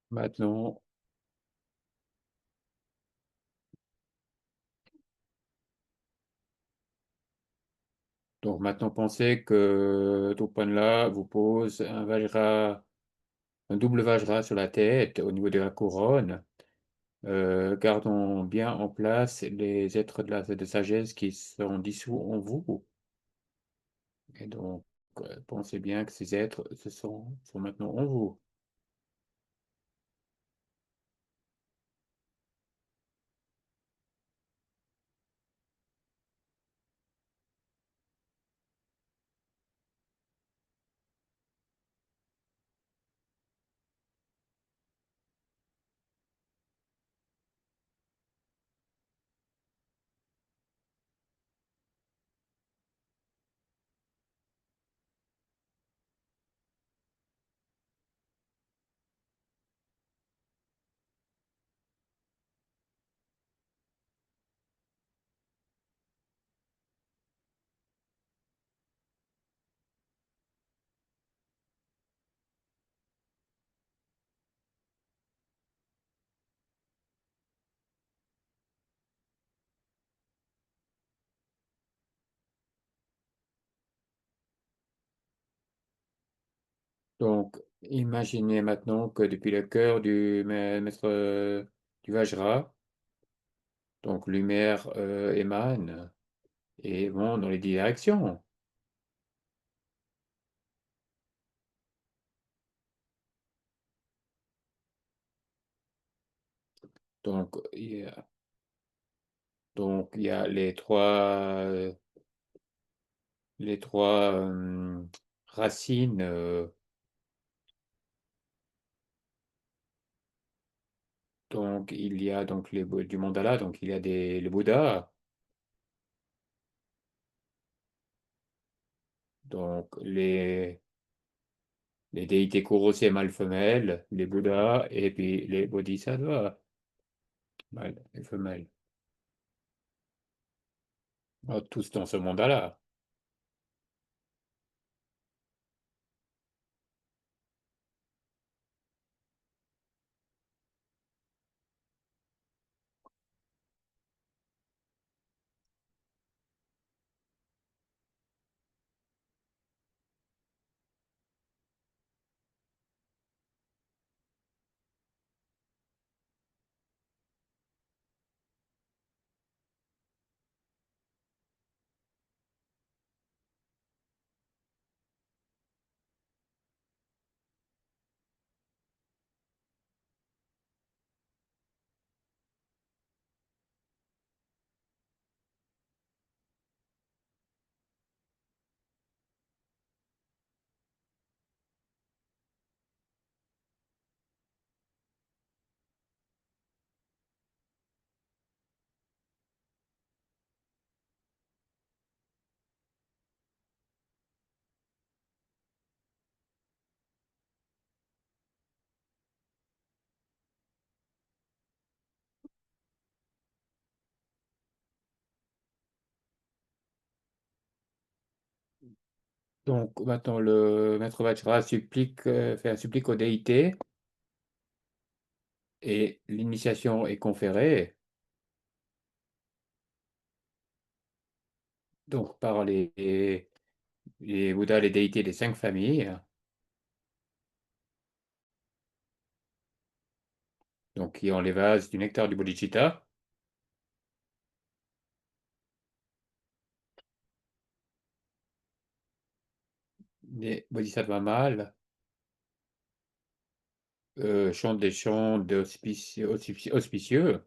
Maintenant, donc maintenant pensez que Topanla vous pose un Vajra, un double Vajra sur la tête au niveau de la couronne. Gardons bien en place les êtres de sagesse qui sont dissous en vous. Et donc, pensez bien que ces êtres sont maintenant en vous. Donc, imaginez maintenant que depuis le cœur du maître du Vajra, donc lumière émane et vont dans les directions. Donc, il y a les trois racines. Donc, il y a donc du mandala, donc il y a le Bouddha, donc les déités Kurosei mâles femelles, les Bouddhas et puis les Bodhisattvas mâles et femelles. Tous dans ce mandala. Donc maintenant, le maître Vajra fait un supplique aux déités et l'initiation est conférée donc par les Bouddhas, les déités des cinq familles, donc qui ont les vases du nectar du bodhicitta, des bodhisattvas mâles chantent des chants auspicieux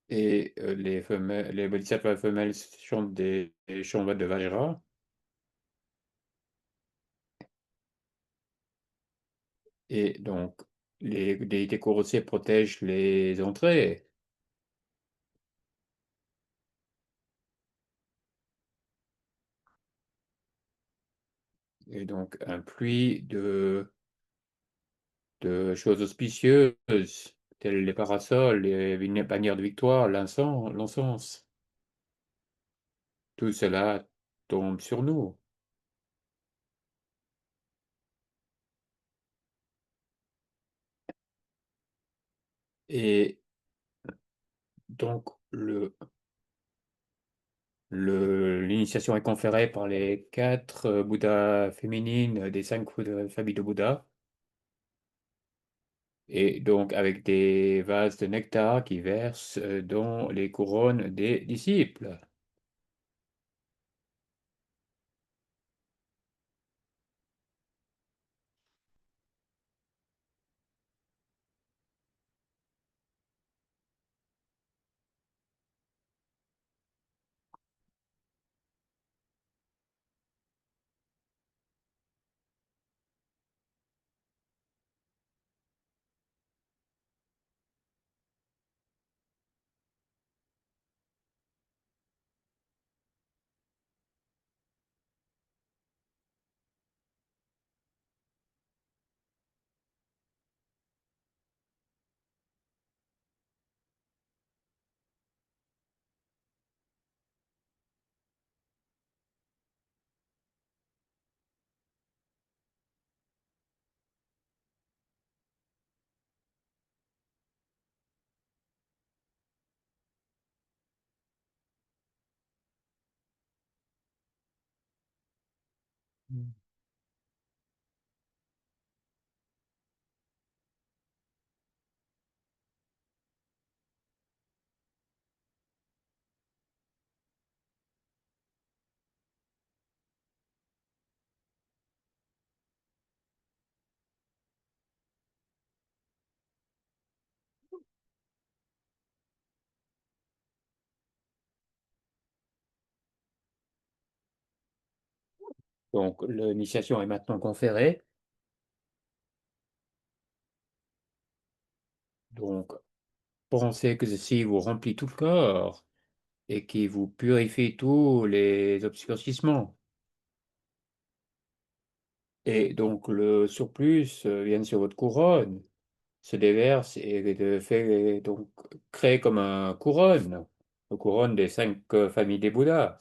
et les bodhisattvas femelles chantent des chants de Vajra. Et donc, les déités courroucées protègent les entrées. Et donc, un pluie de choses auspicieuses, telles les parasols, les bannières de victoire, l'encens. Tout cela tombe sur nous. Et donc, l'initiation est conférée par les quatre Bouddhas féminines des cinq familles de Bouddha. Et donc, avec des vases de nectar qui versent dans les couronnes des disciples. Donc, l'initiation est maintenant conférée. Donc, pensez que ceci vous remplit tout le corps et qui vous purifie tous les obscurcissements. Et donc, le surplus vient sur votre couronne, se déverse et fait donc crée comme un couronne, une couronne des cinq familles des Bouddhas.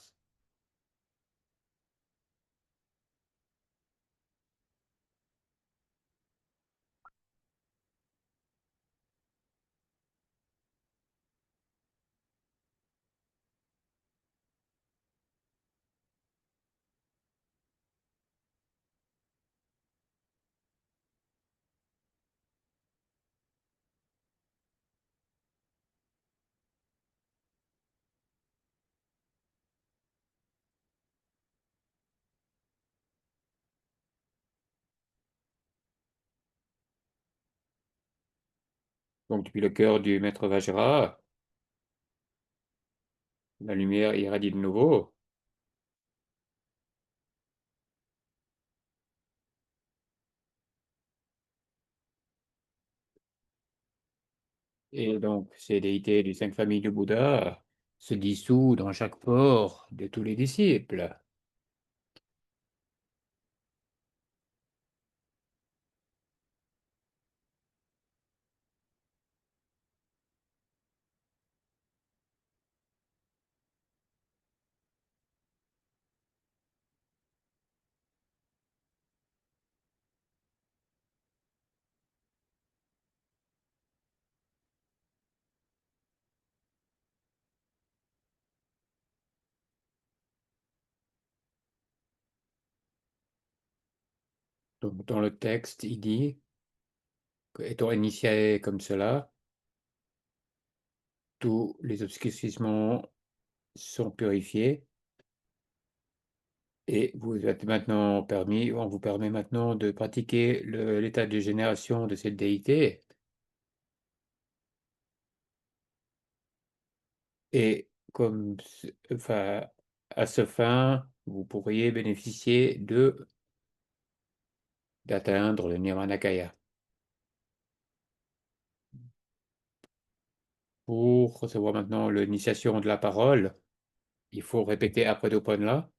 Donc, depuis le cœur du maître Vajra, la lumière irradie de nouveau. Et donc, ces déités des cinq familles de Bouddha se dissouent dans chaque pore de tous les disciples. Donc, dans le texte, il dit, étant initié comme cela, tous les obscurcissements sont purifiés et vous êtes maintenant permis, on vous permet maintenant de pratiquer l'état de génération de cette déité. Et enfin, à ce fin, vous pourriez bénéficier d'atteindre le Nirmanakaya. Pour recevoir maintenant l'initiation de la parole, il faut répéter après Doponla.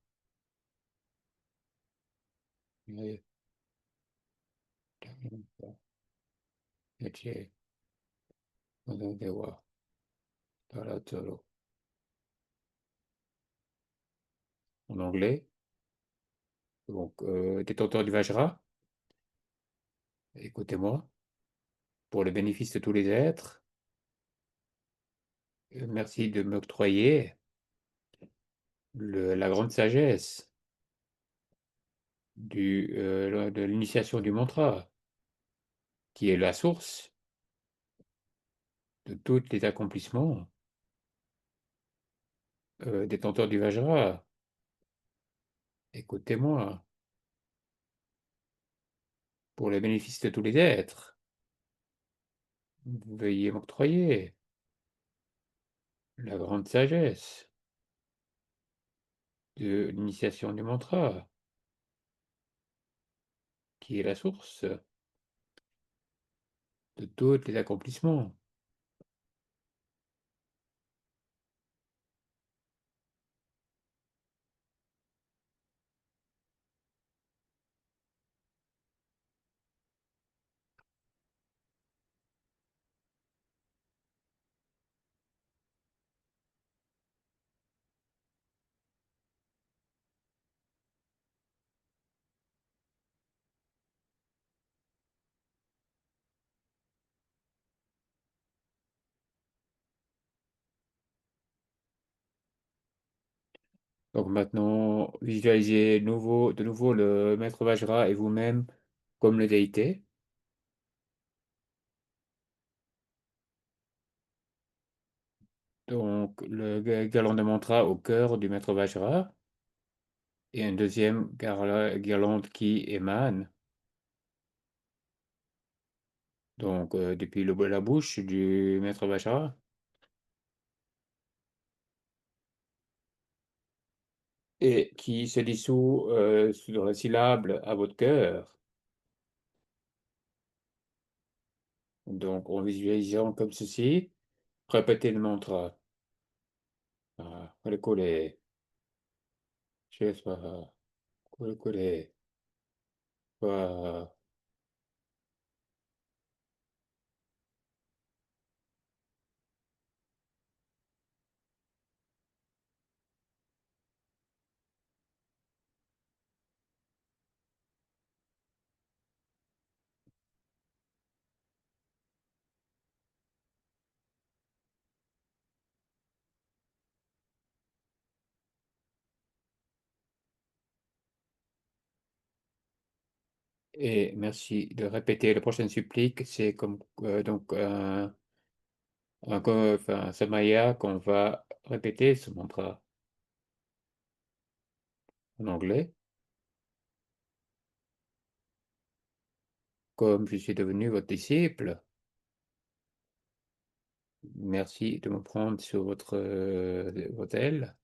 En anglais. Donc, détenteur du Vajra, écoutez-moi, pour le bénéfice de tous les êtres, merci de m'octroyer la grande sagesse de l'initiation du mantra, qui est la source de tous les accomplissements détenteur du Vajra. Écoutez-moi, pour le bénéfice de tous les êtres, veuillez m'octroyer la grande sagesse de l'initiation du mantra, qui est la source de tous les accomplissements. Donc maintenant, visualisez de nouveau le maître Vajra et vous-même comme le déité. Donc le guirlande de mantra au cœur du maître Vajra et un deuxième guirlande qui émane donc depuis la bouche du maître Vajra et qui se dissout sur la syllabe à votre cœur. Donc en visualisant comme ceci, répétez le mantra. Kole Sheswaha, Kole, Swaha. Et merci de répéter la prochaine supplique. C'est comme donc enfin, un samaya qu'on va répéter ce mantra en anglais. Comme je suis devenu votre disciple, merci de me prendre sur votre aile.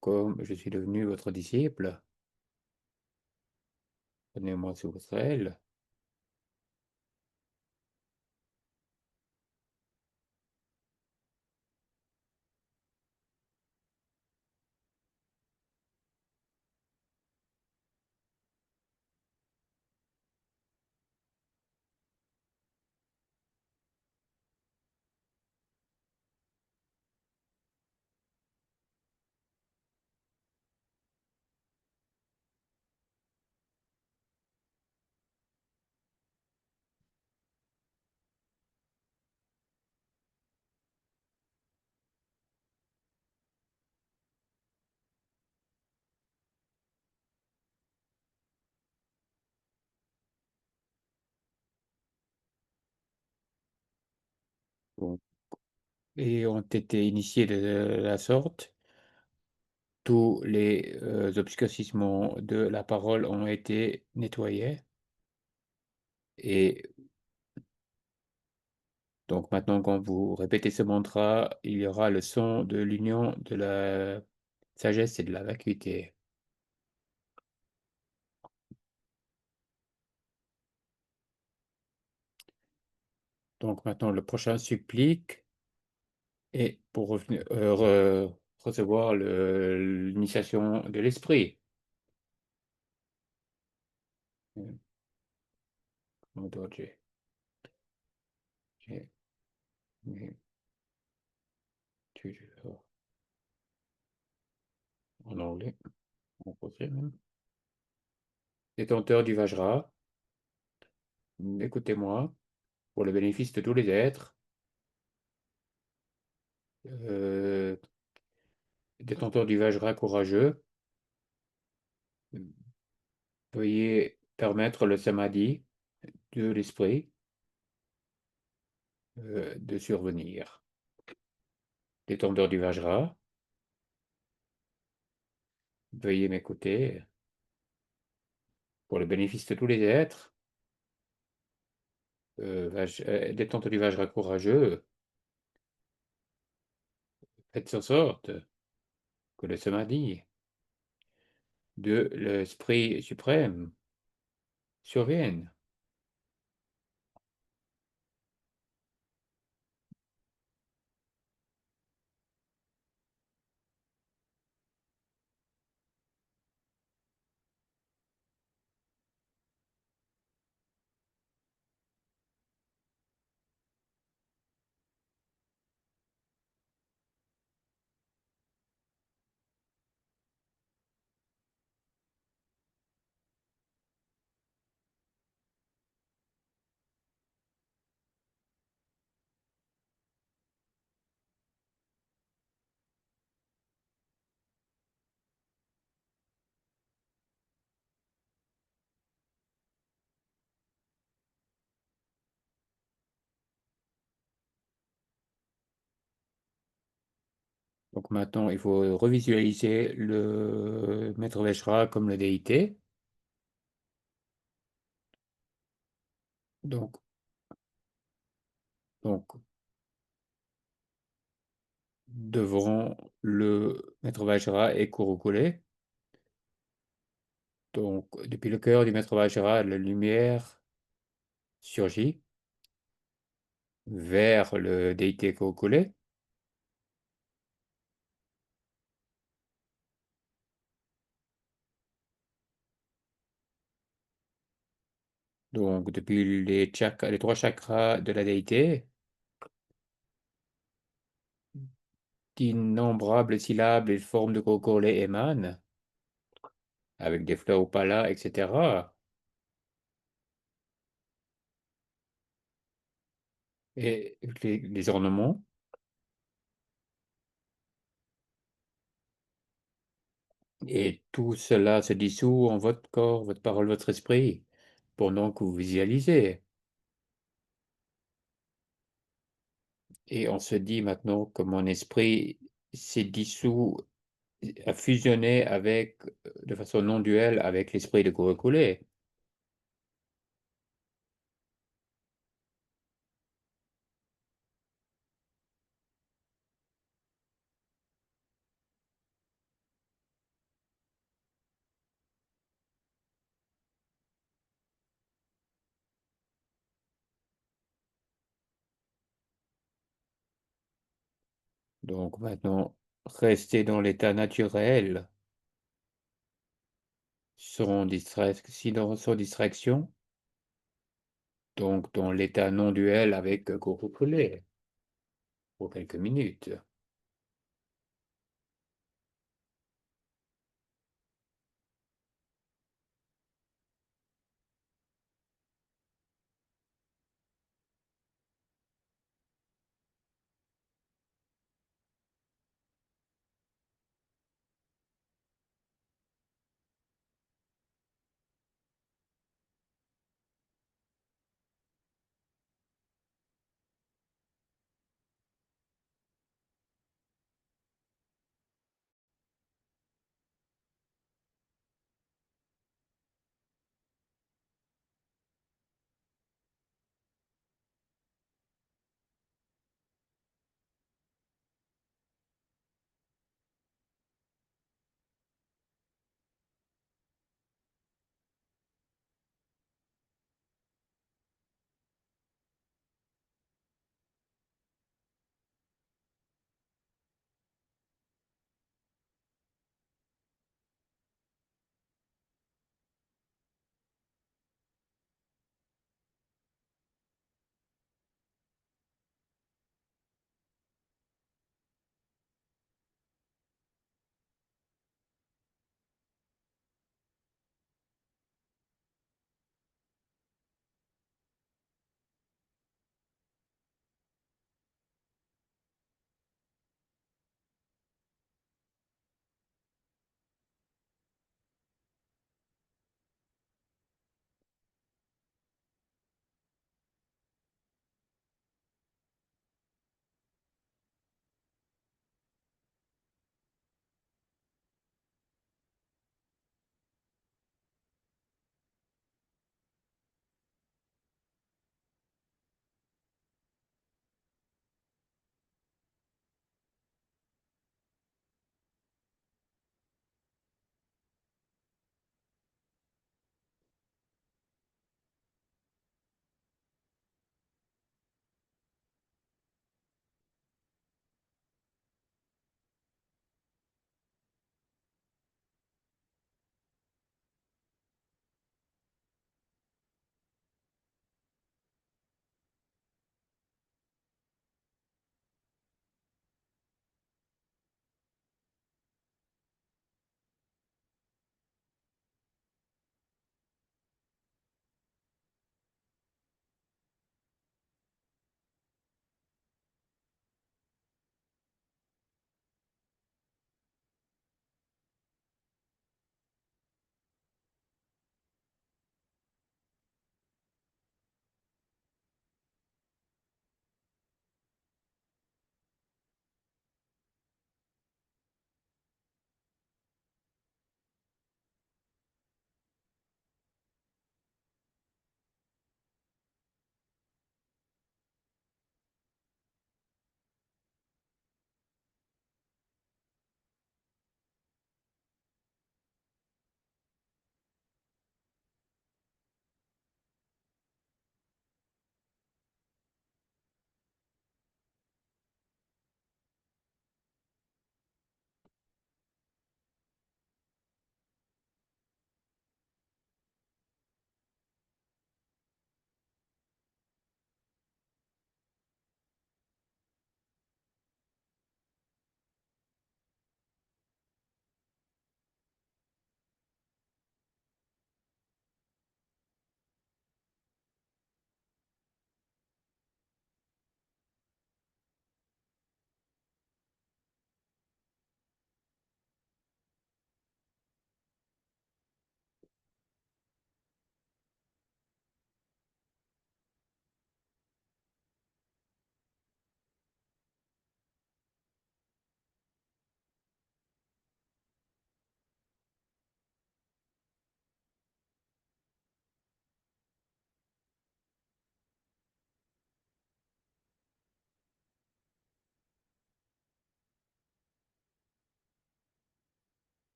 Comme je suis devenu votre disciple, prenez-moi sur votre aile. Bon. Et ont été initiés de la sorte. Tous les obscurcissements de la parole ont été nettoyés. Et donc maintenant, quand vous répétez ce mantra, il y aura le son de l'union de la sagesse et de la vacuité. Donc maintenant, le prochain supplique est pour revenir, recevoir l'initiation de l'esprit. Modo J. J. Mi. Tu. En anglais, en français même. Détenteur du Vajra, écoutez-moi, pour le bénéfice de tous les êtres, euh, détenteur du Vajra courageux, veuillez permettre le samadhi de l'esprit de survenir. Détenteur du Vajra, veuillez m'écouter pour le bénéfice de tous les êtres. Détenteur du Vajra courageux, faites en sorte que le samadhi de l'esprit suprême survienne. Donc maintenant, il faut revisualiser le maître Vajra comme la déité. Donc, donc devant le maître Vajra et Kurukule. Donc, depuis le cœur du maître Vajra, la lumière surgit vers le déité Kurukule. Donc, depuis les trois chakras de la déité, d'innombrables syllabes et formes de Kurukule émanent, avec des fleurs opala, etc. Et les ornements. Et tout cela se dissout en votre corps, votre parole, votre esprit, pendant que vous visualisez. Et on se dit maintenant que mon esprit s'est dissous, a fusionné avec, de façon non duelle avec l'esprit de Gurukule. Donc maintenant, rester dans l'état naturel, sans distraction, donc dans l'état non duel avec Gurukule, pour quelques minutes.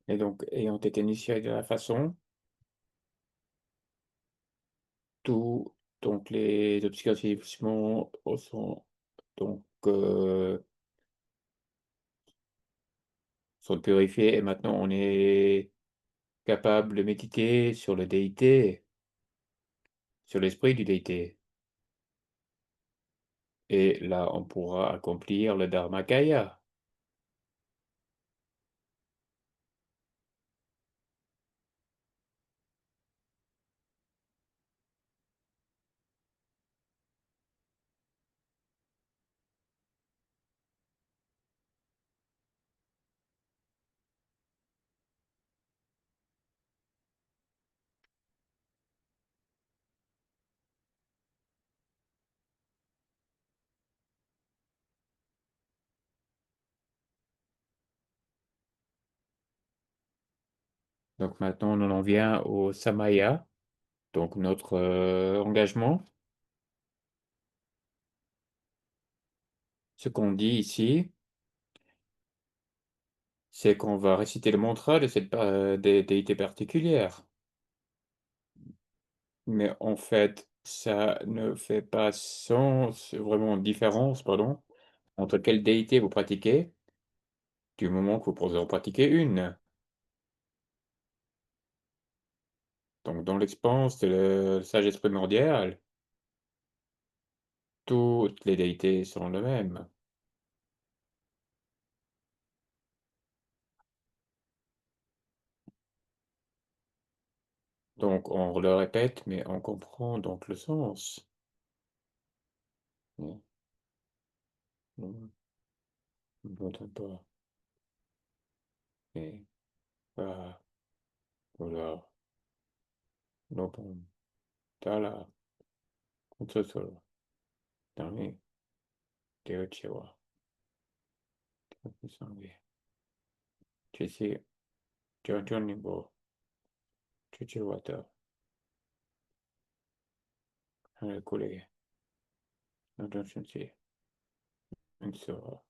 Et donc, ayant été initié de la façon, tout, donc les obscurcissements donc, sont purifiés et maintenant on est capable de méditer sur le déité, sur l'esprit du déité. Et là, on pourra accomplir le Dharmakaya. Donc maintenant, on en vient au Samaya, donc notre engagement. Ce qu'on dit ici, c'est qu'on va réciter le mantra de cette déité particulière. Mais en fait, ça ne fait pas sens, vraiment différence, pardon, entre quelle déité vous pratiquez, du moment que vous en pratiquer une. Donc, dans l'expérience de le sagesse primordiale, toutes les déités sont les mêmes. Donc, on le répète, mais on comprend donc le sens. Non, non, non, pas. Et, ah, voilà, non, bon, t'as là, contre solo, dans Teo Chiwa, Sangue, Chisi, John Nimbo, Chichi Wata, Kule, Nodon Sensei, Unsora,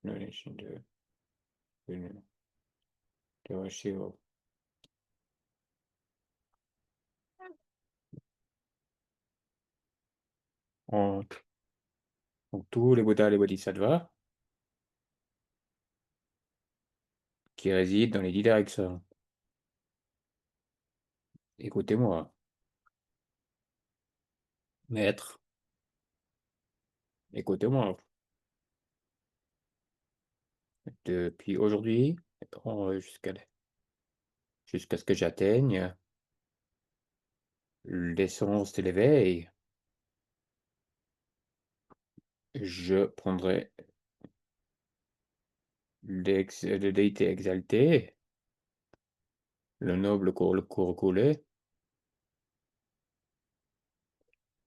No Nation de Union, Dewa Shiro, en, donc tous les Bouddhas et les Bodhisattvas qui résident dans les 10 directions. Écoutez-moi, maître, écoutez-moi. Depuis aujourd'hui, jusqu'à ce que j'atteigne l'essence de l'éveil, je prendrai le déité exalté, le noble Kurukule,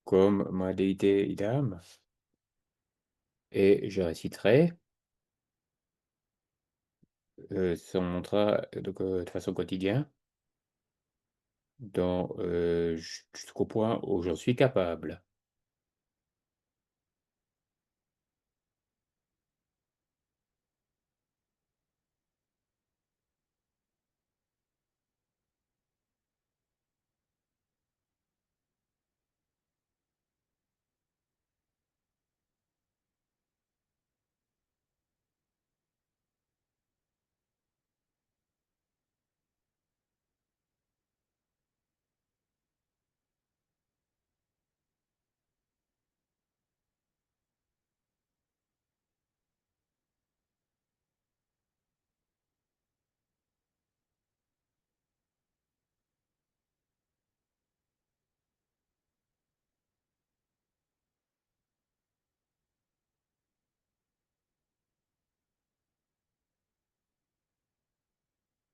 comme ma déité Idam, et je réciterai son mantra de façon quotidienne jusqu'au point où j'en suis capable.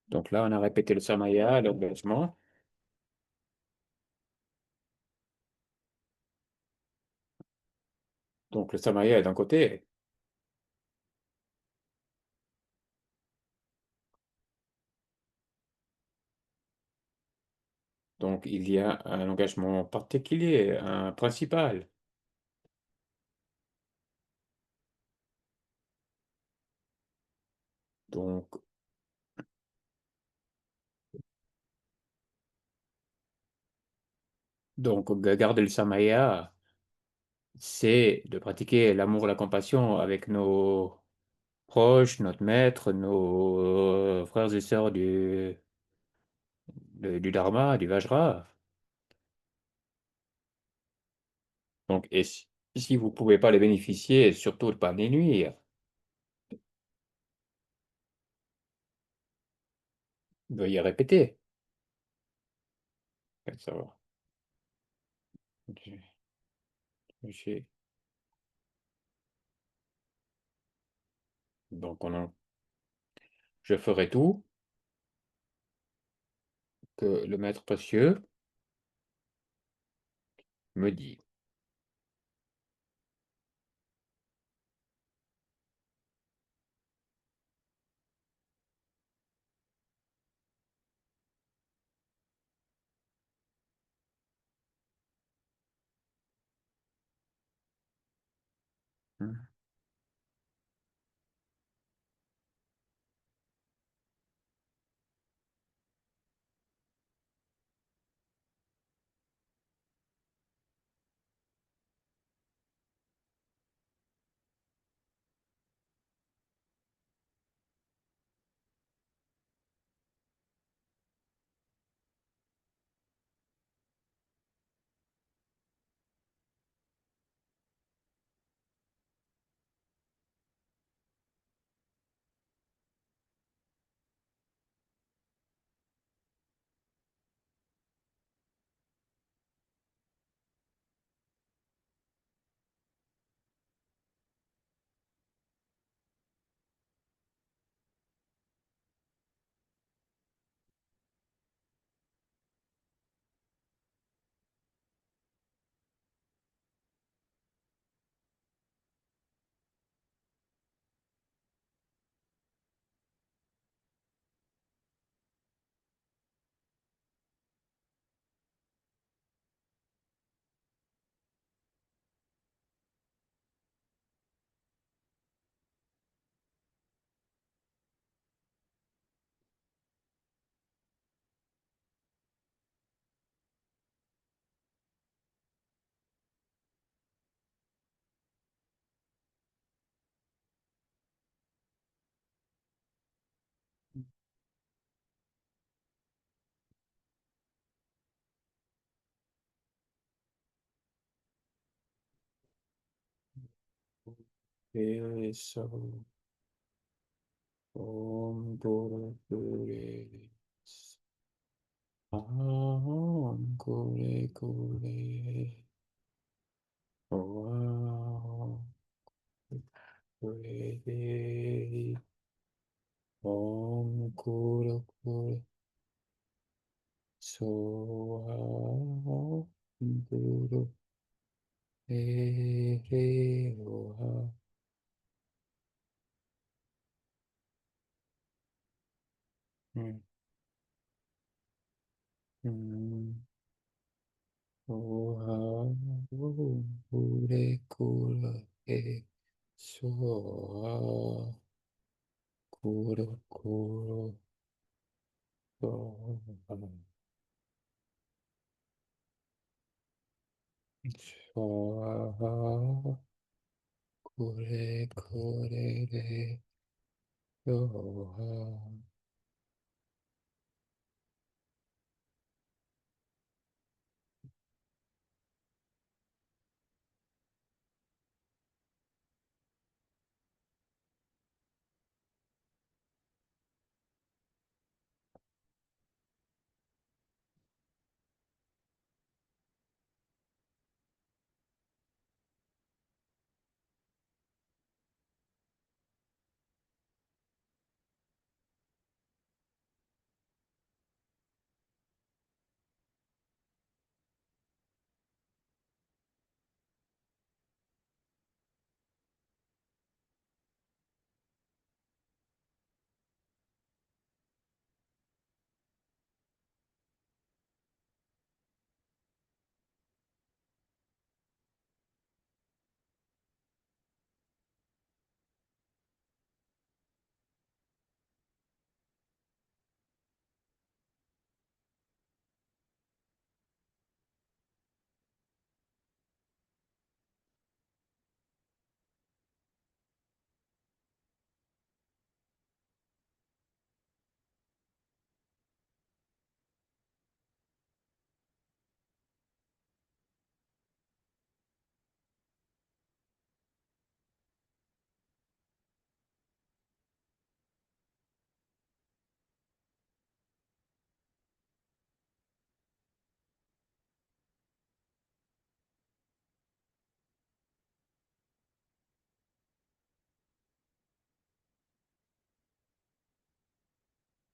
Donc là, on a répété le Samaya, l'engagement. Donc le Samaya est d'un côté. Donc il y a un engagement particulier, un principal. Donc Donc, garder le samaya, c'est de pratiquer l'amour et la compassion avec nos proches, notre maître, nos frères et sœurs du Dharma, du Vajra. Donc, et si vous ne pouvez pas les bénéficier, surtout de pas les nuire, veuillez répéter. Ça va. J'ai- j'ai- Donc, je ferai tout que le maître précieux me dit. Hmm. Et ça, Om Guru Gure, Om Gure Gure, Om Gure, Om Guru Gure, Soha Guru Ere Oha. Hmm, hmm, Oha Gure Gure E Soha Guru Guru Soha. Swaha kure kure re yoha.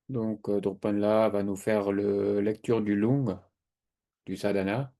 Donc, Drupal va nous faire le lecture du Lung, du sadhana.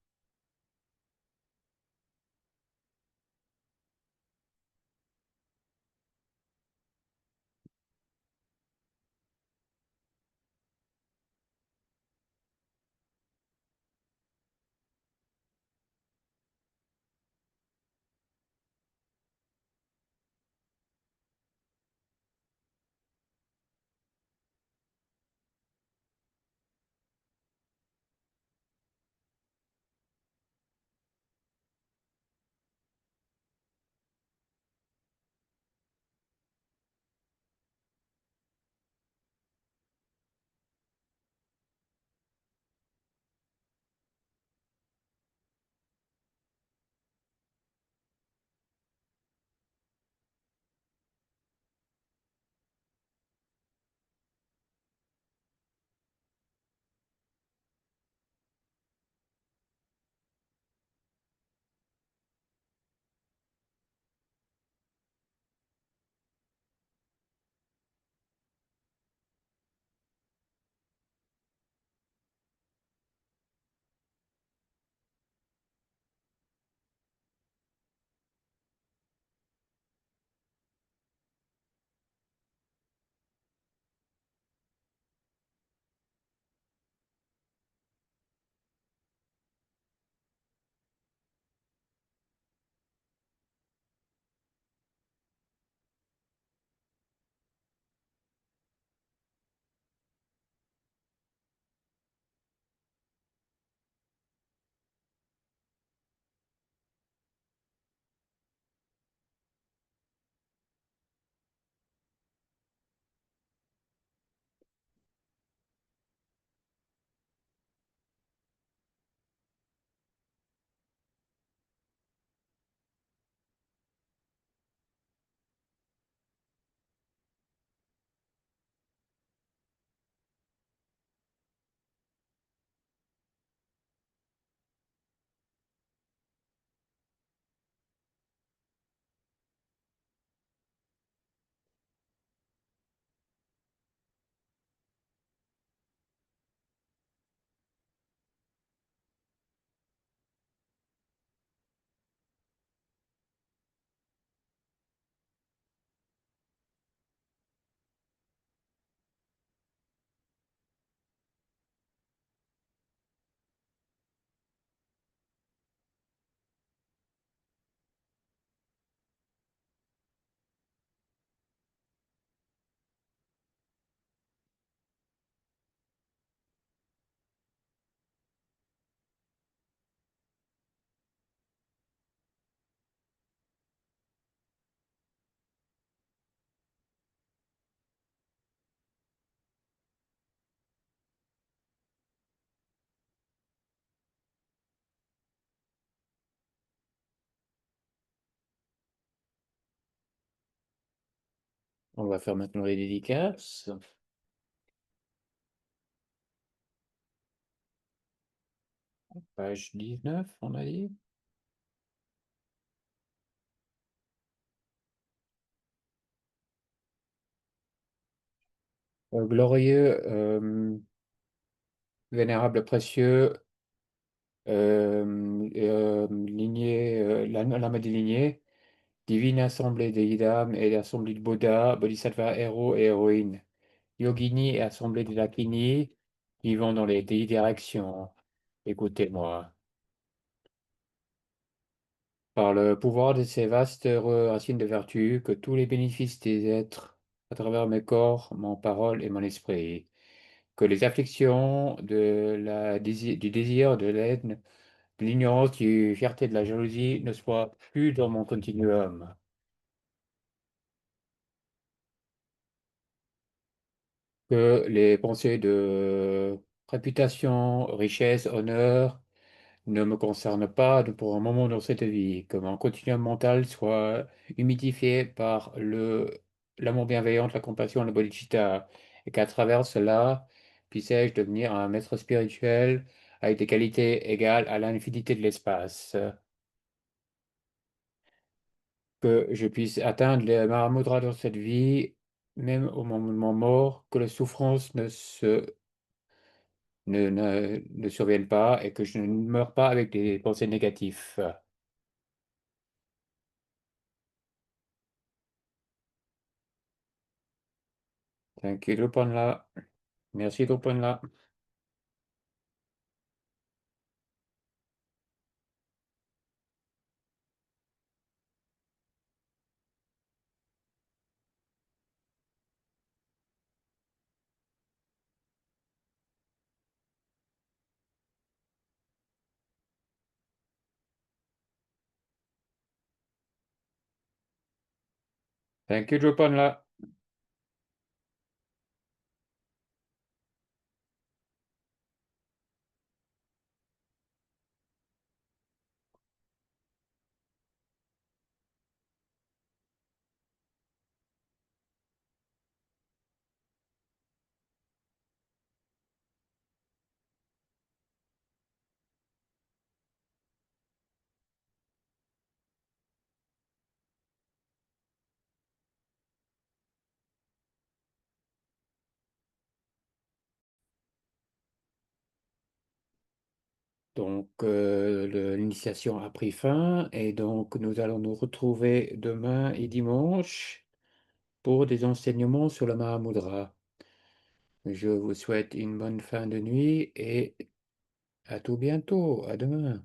On va faire maintenant les dédicaces. Page 19, on a dit. Glorieux, vénérable, précieux, lignée, lama des lignées, divine assemblée des Idam et assemblée de Bouddha, Bodhisattva, héros et héroïnes, yogini et assemblée des Dakini, qui vont dans les 10 directions. Écoutez-moi. Par le pouvoir de ces vastes racines de vertu, que tous les bénéfices des êtres, à travers mes corps, mon parole et mon esprit, que les afflictions du désir, de l'aide, de l'ignorance, du fierté, de la jalousie ne soient plus dans mon continuum, que les pensées de réputation, richesse, honneur ne me concernent pas pour un moment dans cette vie, que mon continuum mental soit humidifié par l'amour bienveillant, la compassion, le bodhicitta, et qu'à travers cela, puisse-je devenir un maître spirituel avec des qualités égales à l'infinité de l'espace, que je puisse atteindre le Mahamudra dans cette vie même au moment mort, que la souffrance ne survienne pas et que je ne meure pas avec des pensées négatives. Thank you, Drupanla. Merci, Drupanla. Thank you, Drupanla. Donc, l'initiation a pris fin et donc nous allons nous retrouver demain et dimanche pour des enseignements sur le Mahamudra. Je vous souhaite une bonne fin de nuit et à tout bientôt. À demain.